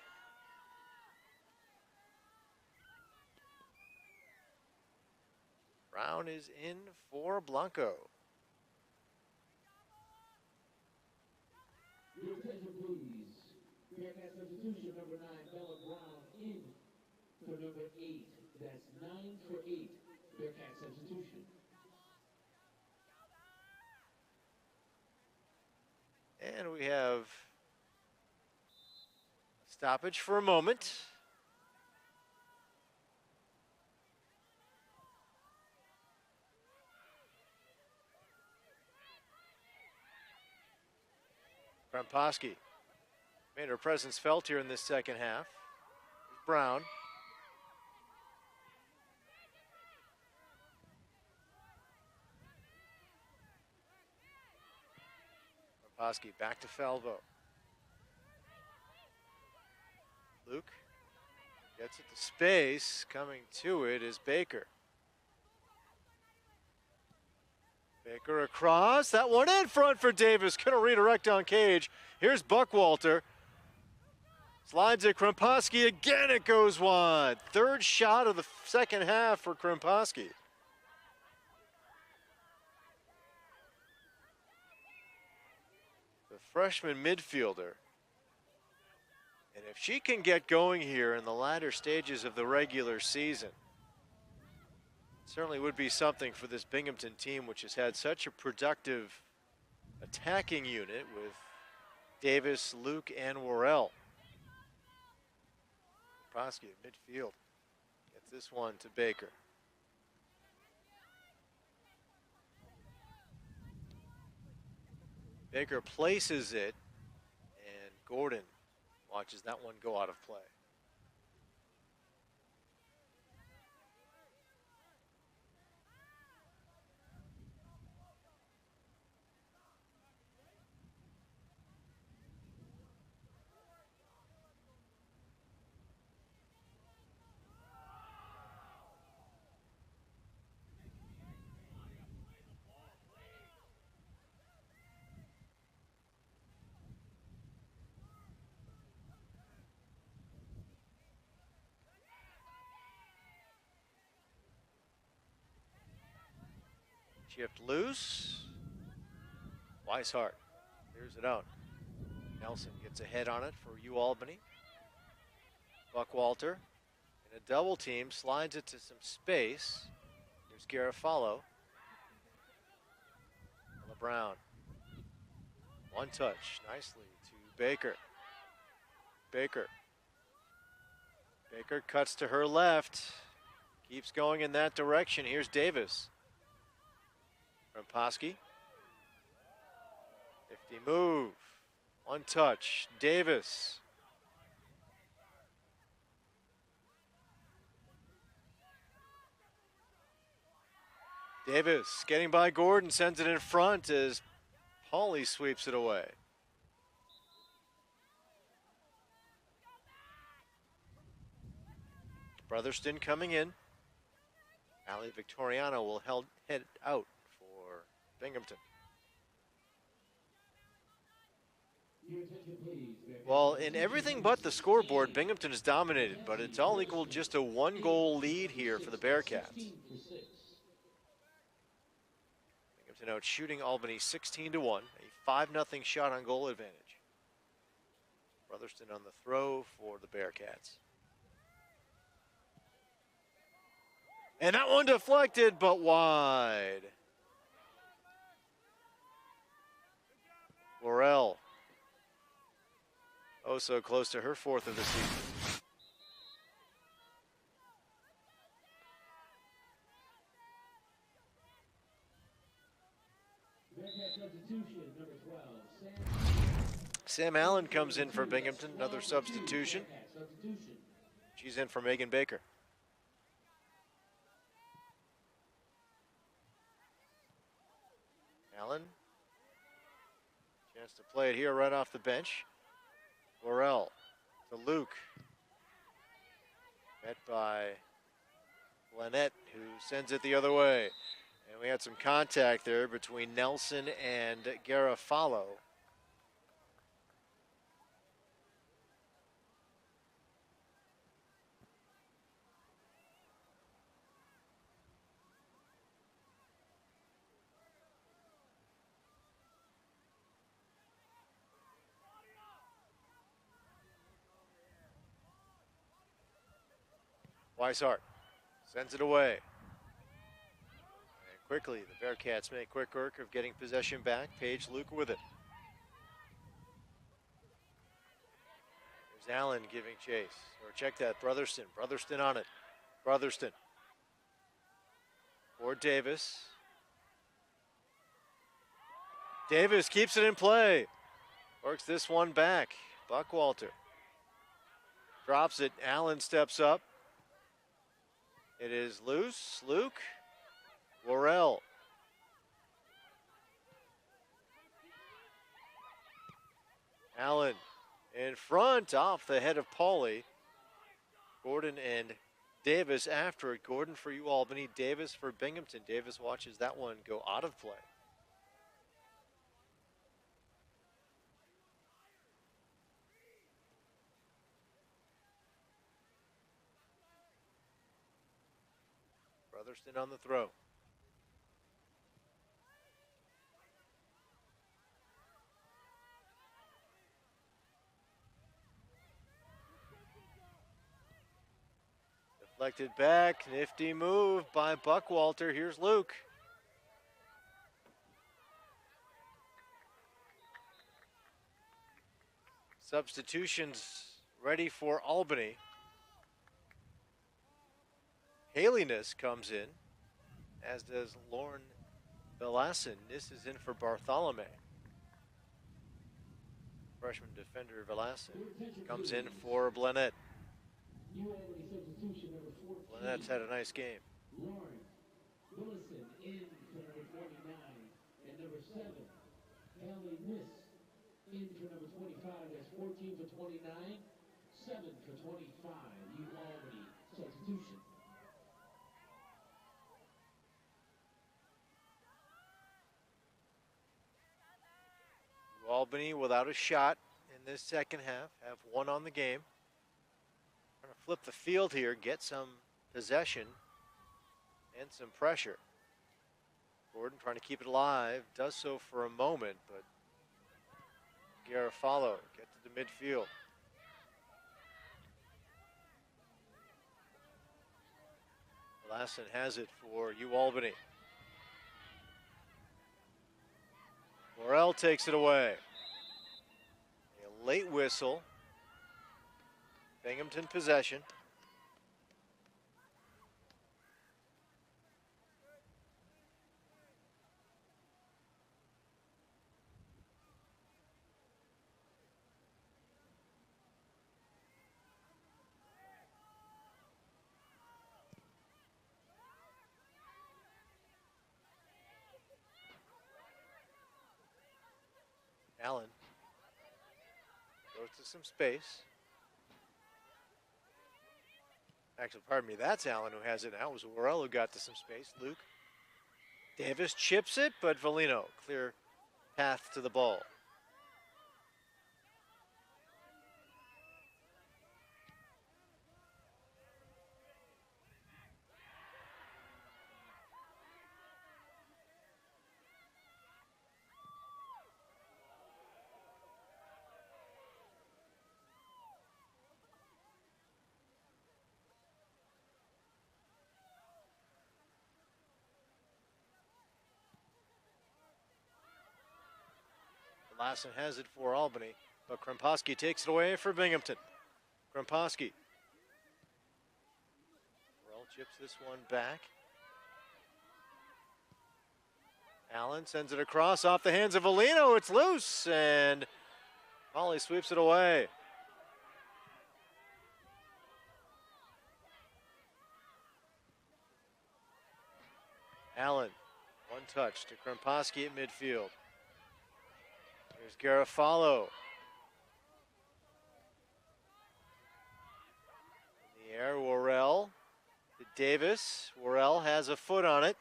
Brown is in for Blanco. Your attention, please. Bearcats substitution number 9, Bella Brown, in for number 8. That's 9 for 8. Bearcats substitution. And we have stoppage for a moment. Krempowski made her presence felt here in this second half. Brown. Krempowski back to Falvo. Luke gets it to space. Coming to it is Baker. Baker across. That one in front for Davis. Gonna redirect on Cage. Here's Buckwalter. Slides it. Krempowski again. It goes wide. Third shot of the second half for Krempowski. The freshman midfielder. And if she can get going here in the latter stages of the regular season, it certainly would be something for this Binghamton team, which has had such a productive attacking unit with Davis, Luke, and Worrell. Krempowski at midfield gets this one to Baker. Baker places it, and Gordon watches that one go out of play. Shift loose. Weishart clears it out. Nelson gets a head on it for U Albany. Buckwalter in a double team slides it to some space. Here's Garofalo. LeBrown. One touch nicely to Baker. Baker cuts to her left. Keeps going in that direction. Here's Davis. Krempowski. 50 move. One touch. Davis. Davis getting by Gordon, sends it in front as Pauly sweeps it away. Brotherston coming in. Ali Victoriano will head out for Binghamton. Well, in everything but the scoreboard, Binghamton is dominated, but it's all equal just a 1-goal lead here for the Bearcats. Binghamton out shooting Albany 16-1, a 5-0 shot on goal advantage. Brotherston on the throw for the Bearcats. And that one deflected, but wide. Worrell. Oh, so close to her 4th of the season. Sam Allen comes in for Binghamton, another substitution. She's in for Megan Baker. Allen, chance to play it here right off the bench. Laurel to Luke. Met by Lynette, who sends it the other way. And we had some contact there between Nelson and Garofalo. Weishart sends it away. And quickly, the Bearcats make quick work of getting possession back. Paige Luke with it. There's Allen giving chase. Or check that, Brotherston. Brotherston on it. Brotherston. For Davis. Davis keeps it in play. Works this one back. Buckwalter drops it. Allen steps up. It is loose. Luke. Laurel. Allen in front off the head of Pauly. Gordon and Davis after it. Gordon for UAlbany. Davis for Binghamton. Davis watches that one go out of play. Brotherston on the throw. Deflected back, nifty move by Buckwalter. Here's Luke. Substitutions ready for Albany. Haliness comes in, as does Lauren Belassin. This is in for Bartholomew. Freshman defender Velassin comes in for Blanette. Blanette's had a nice game. Lauren Willison in for number 49 and number 7. Haley Miss in for number 25. That's 14 for 29, 7 for 25. UAlbany substitution. Albany without a shot in this second half, have one on the game. Trying to flip the field here, get some possession and some pressure. Gordon trying to keep it alive, does so for a moment, but Garofalo gets to the midfield. Lassen has it for UAlbany. Morrell takes it away. A late whistle. Binghamton possession. Allen goes to some space. Actually, pardon me, that's Allen who has it now. It was Worrell who got to some space. Luke. Davis chips it, but Valino, clear path to the ball. Lassen has it for Albany, but Krempowski takes it away for Binghamton. Krempowski. Worrell chips this one back. Allen sends it across off the hands of Valino. It's loose, and Polly sweeps it away. Allen, one touch to Krempowski at midfield. Here's Garofalo. In the air, Worrell to Davis. Worrell has a foot on it.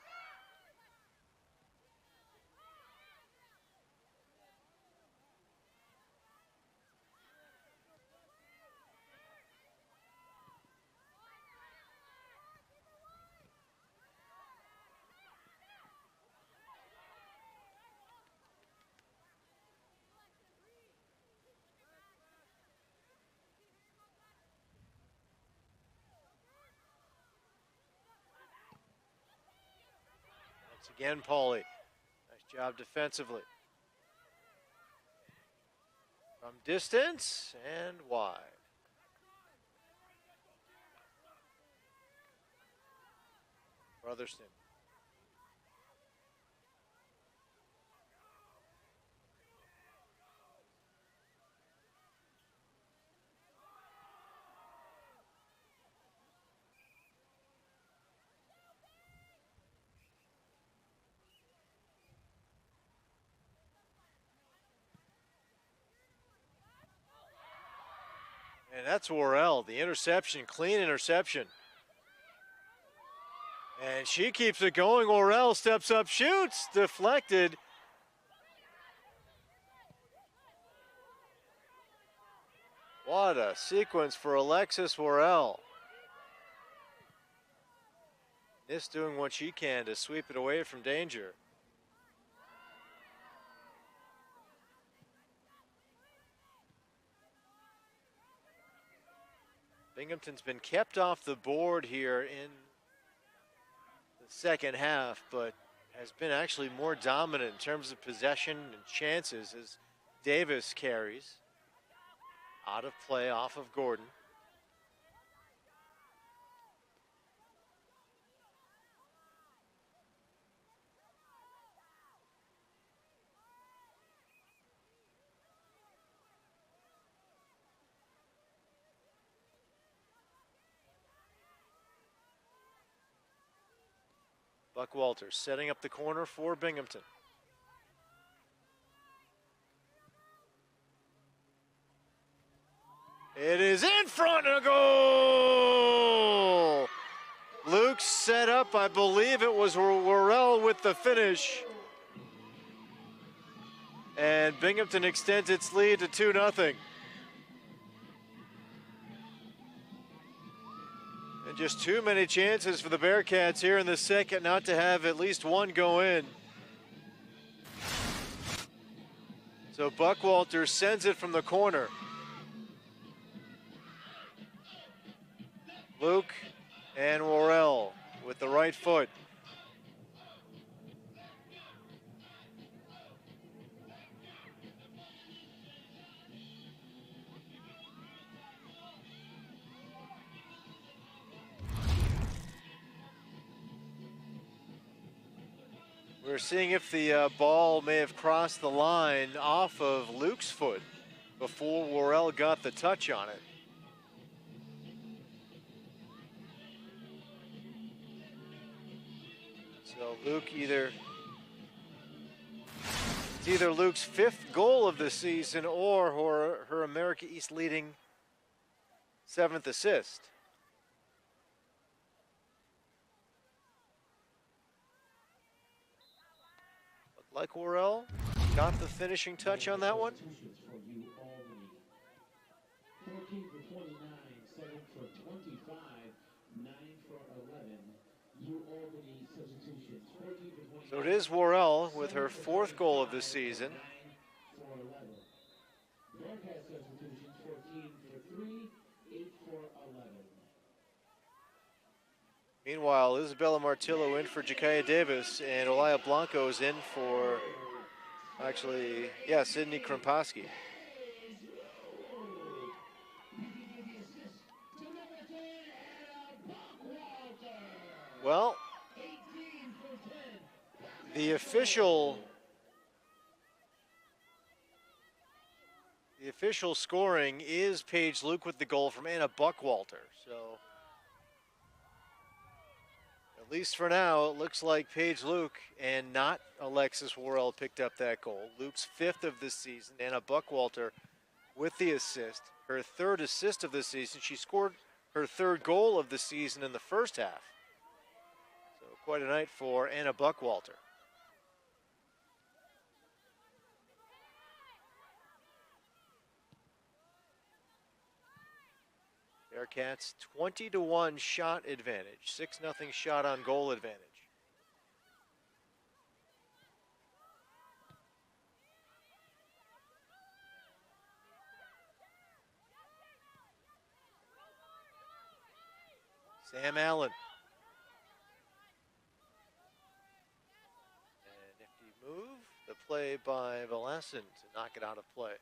Once again, Pauly. Nice job defensively. From distance and wide. Brotherston. And that's Worrell, the interception, clean interception. And she keeps it going. Worrell steps up, shoots, deflected. What a sequence for Alexis Worrell. This doing what she can to sweep it away from danger. Binghamton's been kept off the board here in the second half, but has been actually more dominant in terms of possession and chances as Davis carries. Out of play off of Gordon. Buck Walters setting up the corner for Binghamton. It is in front and a goal! Luke set up, I believe it was Worrell with the finish. And Binghamton extends its lead to 2-0. And just too many chances for the Bearcats here in the second not to have at least one go in. So Buck Walters sends it from the corner. Luke and Worrell with the right foot. We're seeing if the ball may have crossed the line off of Luke's foot before Worrell got the touch on it. So Luke it's either Luke's 5th goal of the season or her America East leading 7th assist. Like Worrell, got the finishing touch on that one. 14 for 29, 7 for 25, 9 for 11. U Albany substitutions. 14 for 29. So it is Worrell with her 4th goal of the season. 9 for 11. Bearcats substitutions. 14 for 3, 8 for 11. Meanwhile, Isabella Martillo in for Jakaya Davis, and Olaya Blanco is in for, Sydney Krempowski. Well, the The official scoring is Paige Luke with the goal from Anna Buckwalter. So at least for now, it looks like Paige Luke and not Alexis Worrell picked up that goal. Luke's 5th of the season. Anna Buckwalter with the assist. Her 3rd assist of the season. She scored her 3rd goal of the season in the first half. So quite a night for Anna Buckwalter. Bearcats 20-1 shot advantage, 6-0 shot on goal advantage. Sam Allen. And nifty move, the play by Valasin to knock it out of play.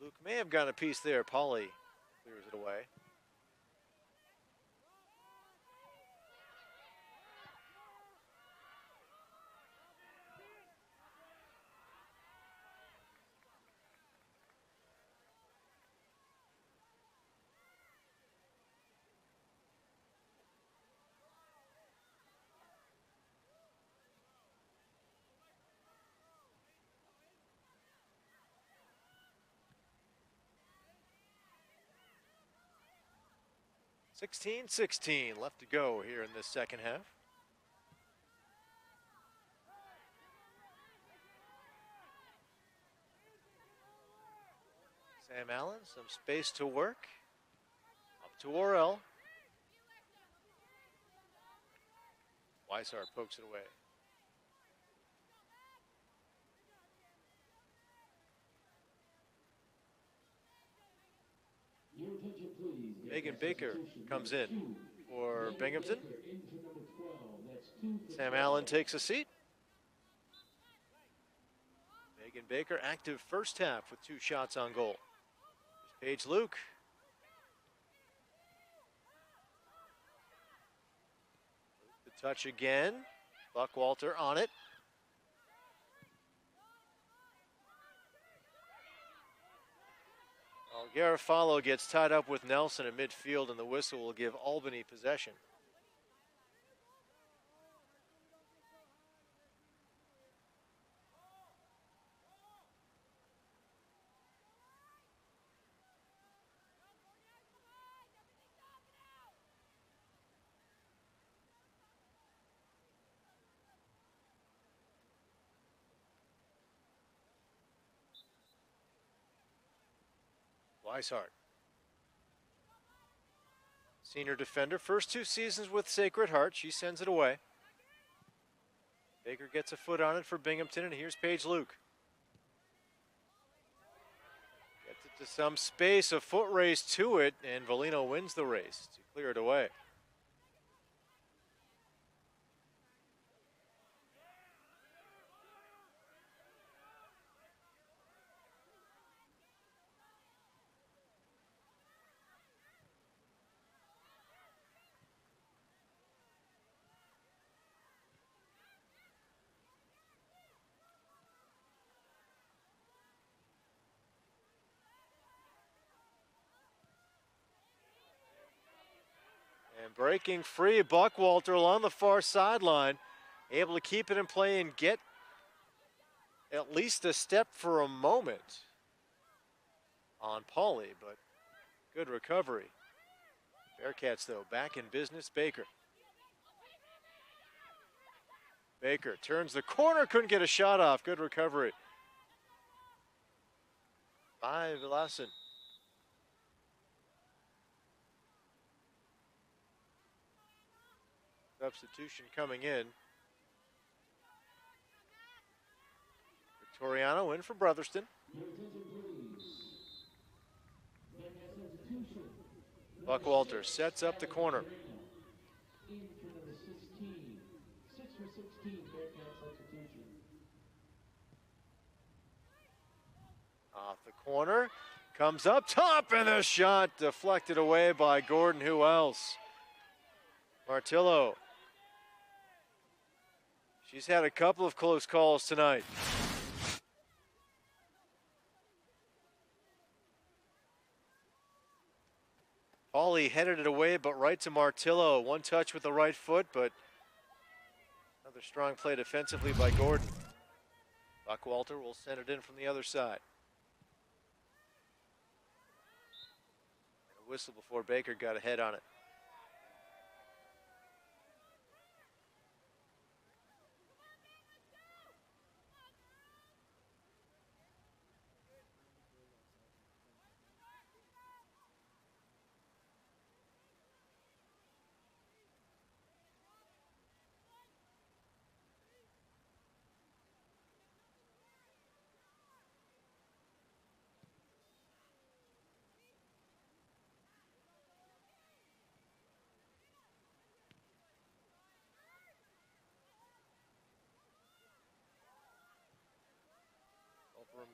Luke may have gotten a piece there. Pauly clears it away. (16-16) left to go here in this second half. Sam Allen, some space to work. Up to Worrell. Weishart pokes it away. Megan Baker comes in for Binghamton. Sam Allen takes a seat. Megan Baker active first half with 2 shots on goal. Here's Paige Luke. The touch again. Buckwalter on it. Garofalo gets tied up with Nelson in midfield, and the whistle will give Albany possession. Weishart. Senior defender, first 2 seasons with Sacred Heart. She sends it away. Baker gets a foot on it for Binghamton, and here's Paige Luke. Gets it to some space, a foot race to it, and Valino wins the race to clear it away. And breaking free, Buckwalter along the far sideline, able to keep it in play and get at least a step for a moment on Pauly, but good recovery. Bearcats, though, back in business. Baker. Baker turns the corner, couldn't get a shot off. Good recovery by Valasin. Substitution coming in. Victoriano in for Brotherston. Buckwalter sets up the corner. the corner. Comes up top, and the shot deflected away by Gordon. Who else? Martillo. She's had a couple of close calls tonight. Pauly headed it away, but right to Martillo. One touch with the right foot, but another strong play defensively by Gordon. Buckwalter will send it in from the other side. And a whistle before Baker got a head on it.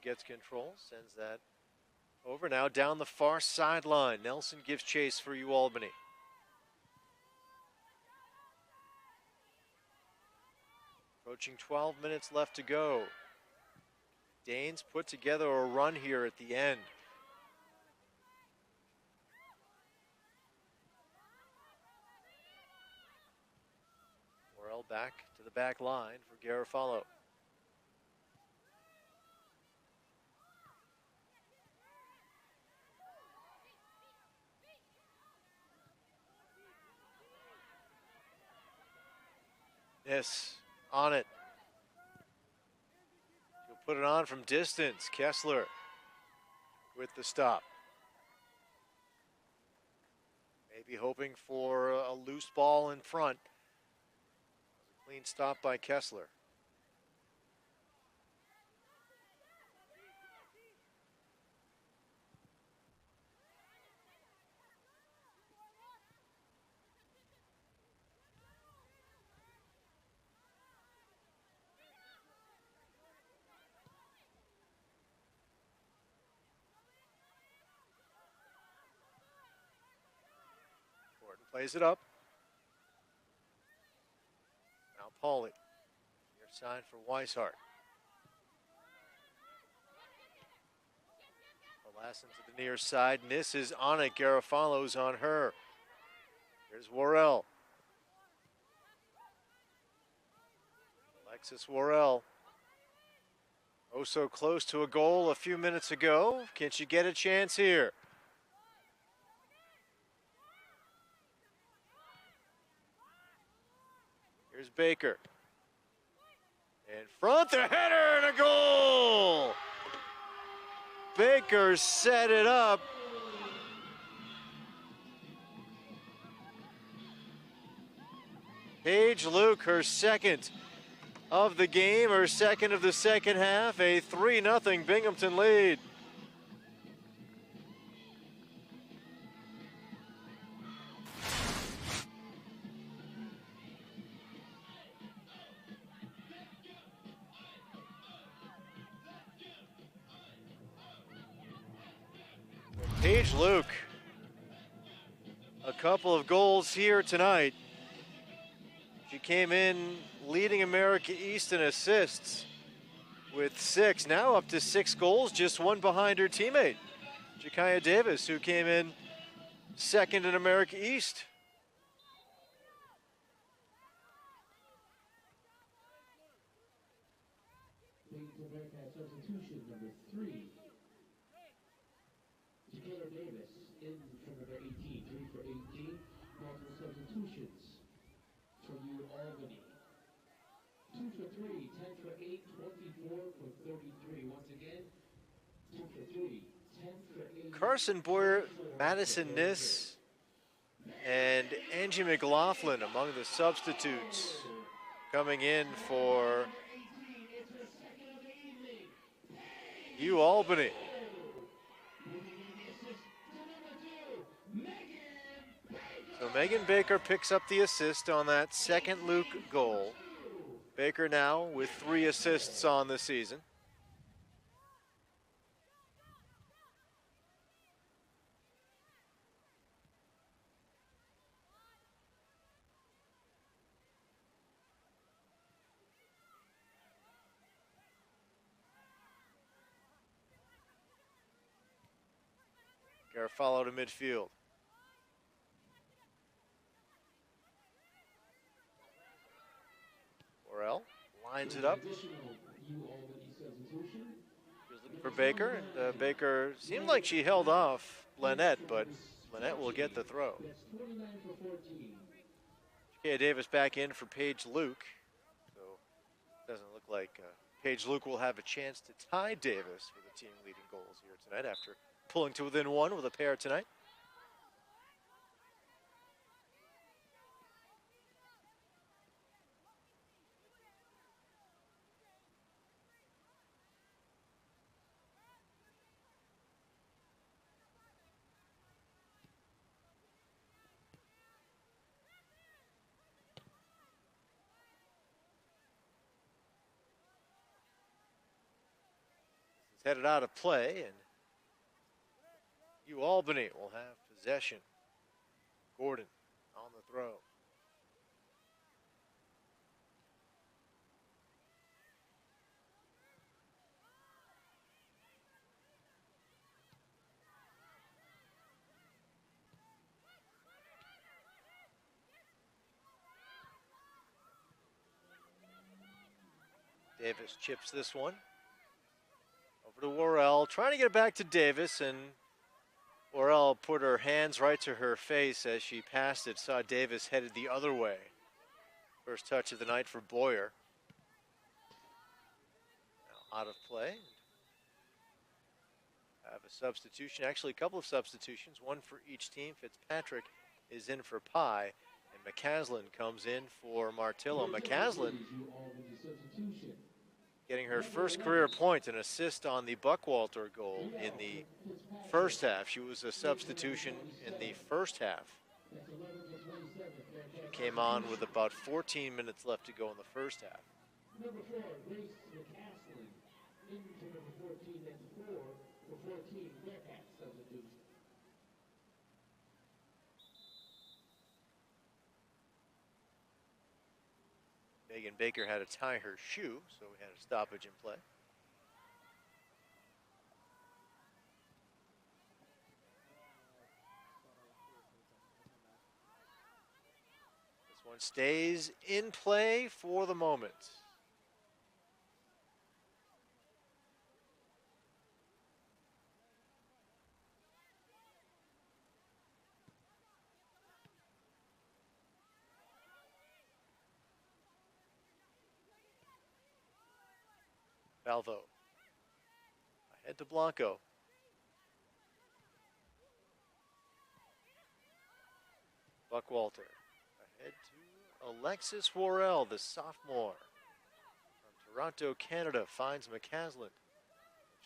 Gets control, sends that over. Now down the far sideline. Nelson gives chase for U Albany. Approaching 12 minutes left to go. Danes put together a run here at the end. Worrell back to the back line for Garofalo. Yes, on it. He'll put it on from distance. Kessler with the stop. Maybe hoping for a loose ball in front. Clean stop by Kessler. Plays it up. Now Pauly. Near side for Weishart. Lassen to the near side. Niss is on it. Garofalo's on her. Here's Worrell. Alexis Worrell. Oh, so close to a goal a few minutes ago. Can she get a chance here? Here's Baker. In front, the header and a goal! Baker set it up. Paige Luke, her second of the game, her second of the second half, a 3-0 Binghamton lead. Paige Luke, a couple of goals here tonight. She came in leading America East in assists with 6, now up to 6 goals, just one behind her teammate, Jakaya Davis, who came in second in America East. Bearcats substitution number 3. Jakaya Davis in for number 18, 3 for 18. Multiple substitutions from U Albany. 2 for 3, 10 for 8, 24 for 33. Once again, 2 for 3, 10 for 8. Carson Boyer, Madison Niss, and Angie McLaughlin among the substitutes coming in for U Albany. So Megan Baker picks up the assist on that second Luke goal. Baker now with 3 assists on the season. Garofalo to midfield. Worrell lines it up. He's looking for Baker, and Baker seemed like she held off Lynette, but Lynette will get the throw. Jakea Davis back in for Paige Luke. So doesn't look like Paige Luke will have a chance to tie Davis for the team leading goals here tonight after pulling to within one with a pair tonight. It's headed out of play, and Albany will have possession. Gordon on the throw. Davis chips this one. Over to Worrell, trying to get it back to Davis, and Worrell put her hands right to her face as she passed it, saw Davis headed the other way. First touch of the night for Boyer. Now out of play. Have a substitution, actually a couple of substitutions, one for each team. Fitzpatrick is in for Pye, and McCaslin comes in for Martillo. McCaslin getting her first career point, an assist on the Buckwalter goal in the first half. She was a substitution in the first half. She came on with about 14 minutes left to go in the first half. Number 4, Grace McCaslin. Into number 14, that's 4 for 14, Bearcats substitution. Megan Baker had to tie her shoe, so we had a stoppage in play. This one stays in play for the moment. Balvo. Ahead to Blanco. Buckwalter. Ahead to Alexis Worrell, the sophomore. From Toronto, Canada, finds McCaslin.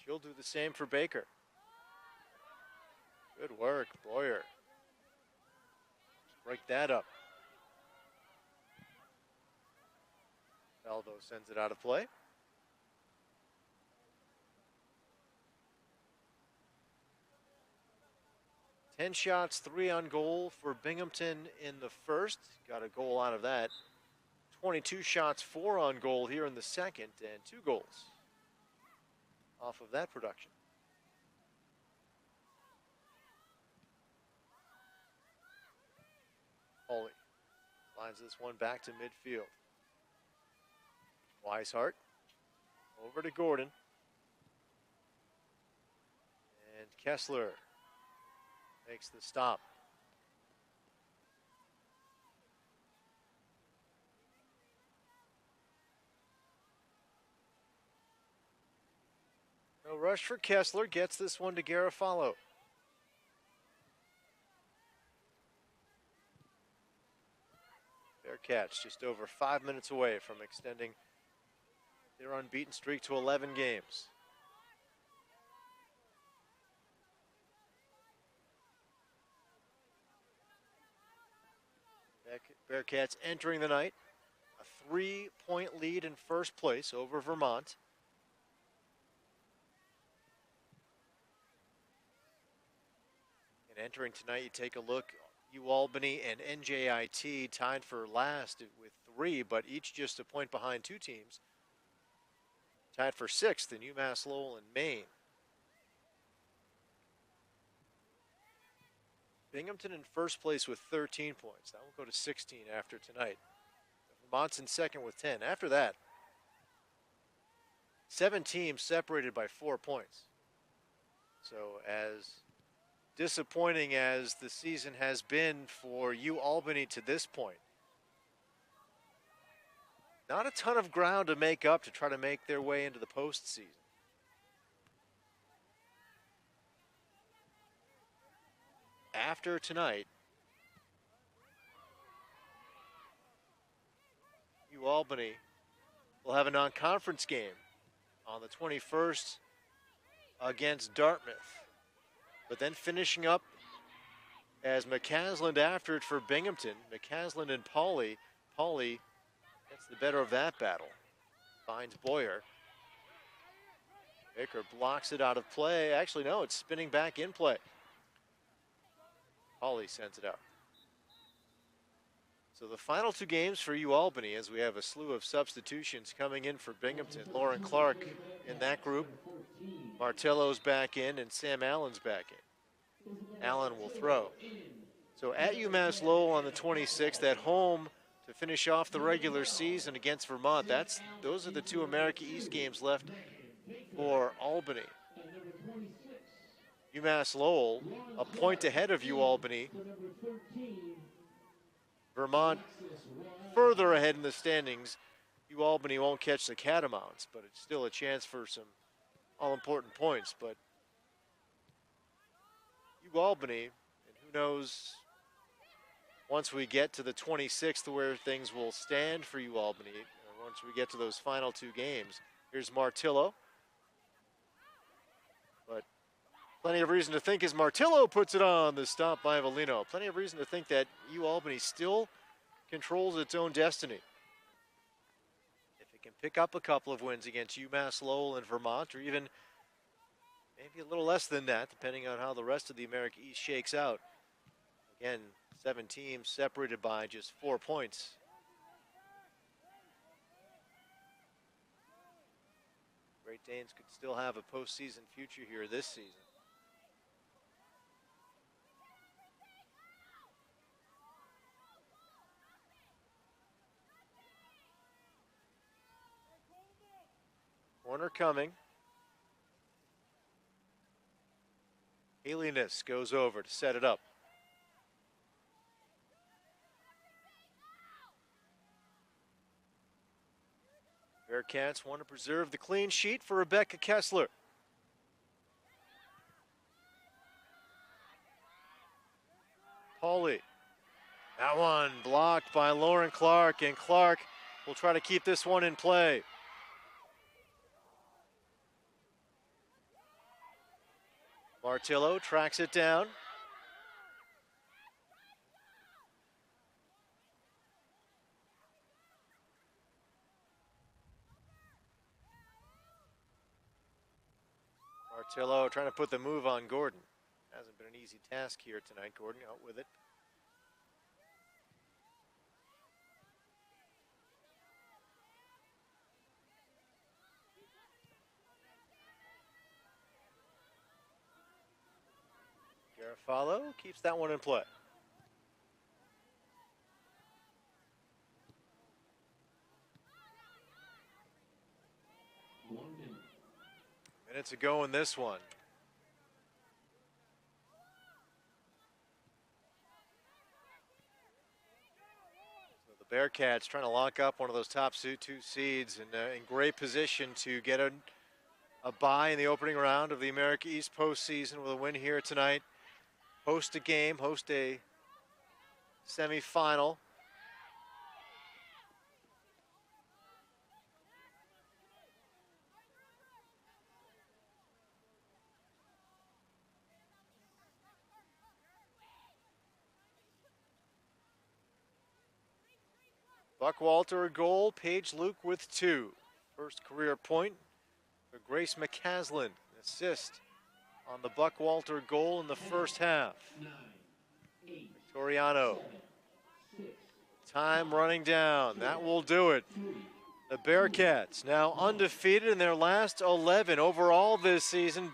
She'll do the same for Baker. Good work, Boyer. Let's break that up. Balvo sends it out of play. 10 shots, 3 on goal for Binghamton in the first. Got a goal out of that. 22 shots, 4 on goal here in the second, and 2 goals off of that production. Hawley lines this one back to midfield. Weishart over to Gordon. And Kessler makes the stop. No rush for Kessler, gets this one to Garofalo. Bearcats just over 5 minutes away from extending their unbeaten streak to 11 games. Bearcats entering the night, a 3-point lead in first place over Vermont. And entering tonight, you take a look, Albany and NJIT tied for last with 3, but each just a point behind 2 teams. Tied for 6th in UMass Lowell and Maine. Binghamton in first place with 13 points. That will go to 16 after tonight. Vermont's in second with 10. After that, 7 teams separated by 4 points. So as disappointing as the season has been for Albany to this point, not a ton of ground to make up to try to make their way into the postseason. After tonight, Albany will have a non-conference game on the 21st against Dartmouth. But then finishing up as McCasland after it for Binghamton. McCasland and Pauley. Pauley gets the better of that battle. Finds Boyer. Baker blocks it out of play. Actually, no, it's spinning back in play. Pauley sends it out. So the final 2 games for Albany, as we have a slew of substitutions coming in for Binghamton. Lauren Clark in that group. Martello's back in, and Sam Allen's back in. Allen will throw. So at UMass Lowell on the 26th, at home to finish off the regular season against Vermont. Those are the 2 America East games left for Albany. UMass Lowell, a point ahead of Albany. Vermont further ahead in the standings. Albany won't catch the Catamounts, but it's still a chance for some all-important points. But Albany, and who knows once we get to the 26th where things will stand for Albany, once we get to those final 2 games. Here's Martillo. But plenty of reason to think as Martillo puts it on the stop by Avellino. Plenty of reason to think that Albany still controls its own destiny. If it can pick up a couple of wins against UMass Lowell and Vermont, or even maybe a little less than that, depending on how the rest of the America East shakes out. Again, 7 teams separated by just 4 points. Great Danes could still have a postseason future here this season. Corner coming. Alienist goes over to set it up. Bearcats want to preserve the clean sheet for Rebecca Kessler. Pauley. That one blocked by Lauren Clark, and Clark will try to keep this one in play. Martillo tracks it down. Martillo trying to put the move on Gordon. Hasn't been an easy task here tonight. Gordon out with it. Garofalo keeps that one in play. Minutes ago in this one. So the Bearcats trying to lock up one of those top 2 seeds and in great position to get a bye in the opening round of the America East postseason with a win here tonight. Host a game, host a semifinal. Buckwalter a goal, Paige Luke with 2. First career point for Grace McCasland. Assist on the Buckwalter goal in the first half. Toriano. Time running down. That will do it. The Bearcats now undefeated in their last 11 overall this season.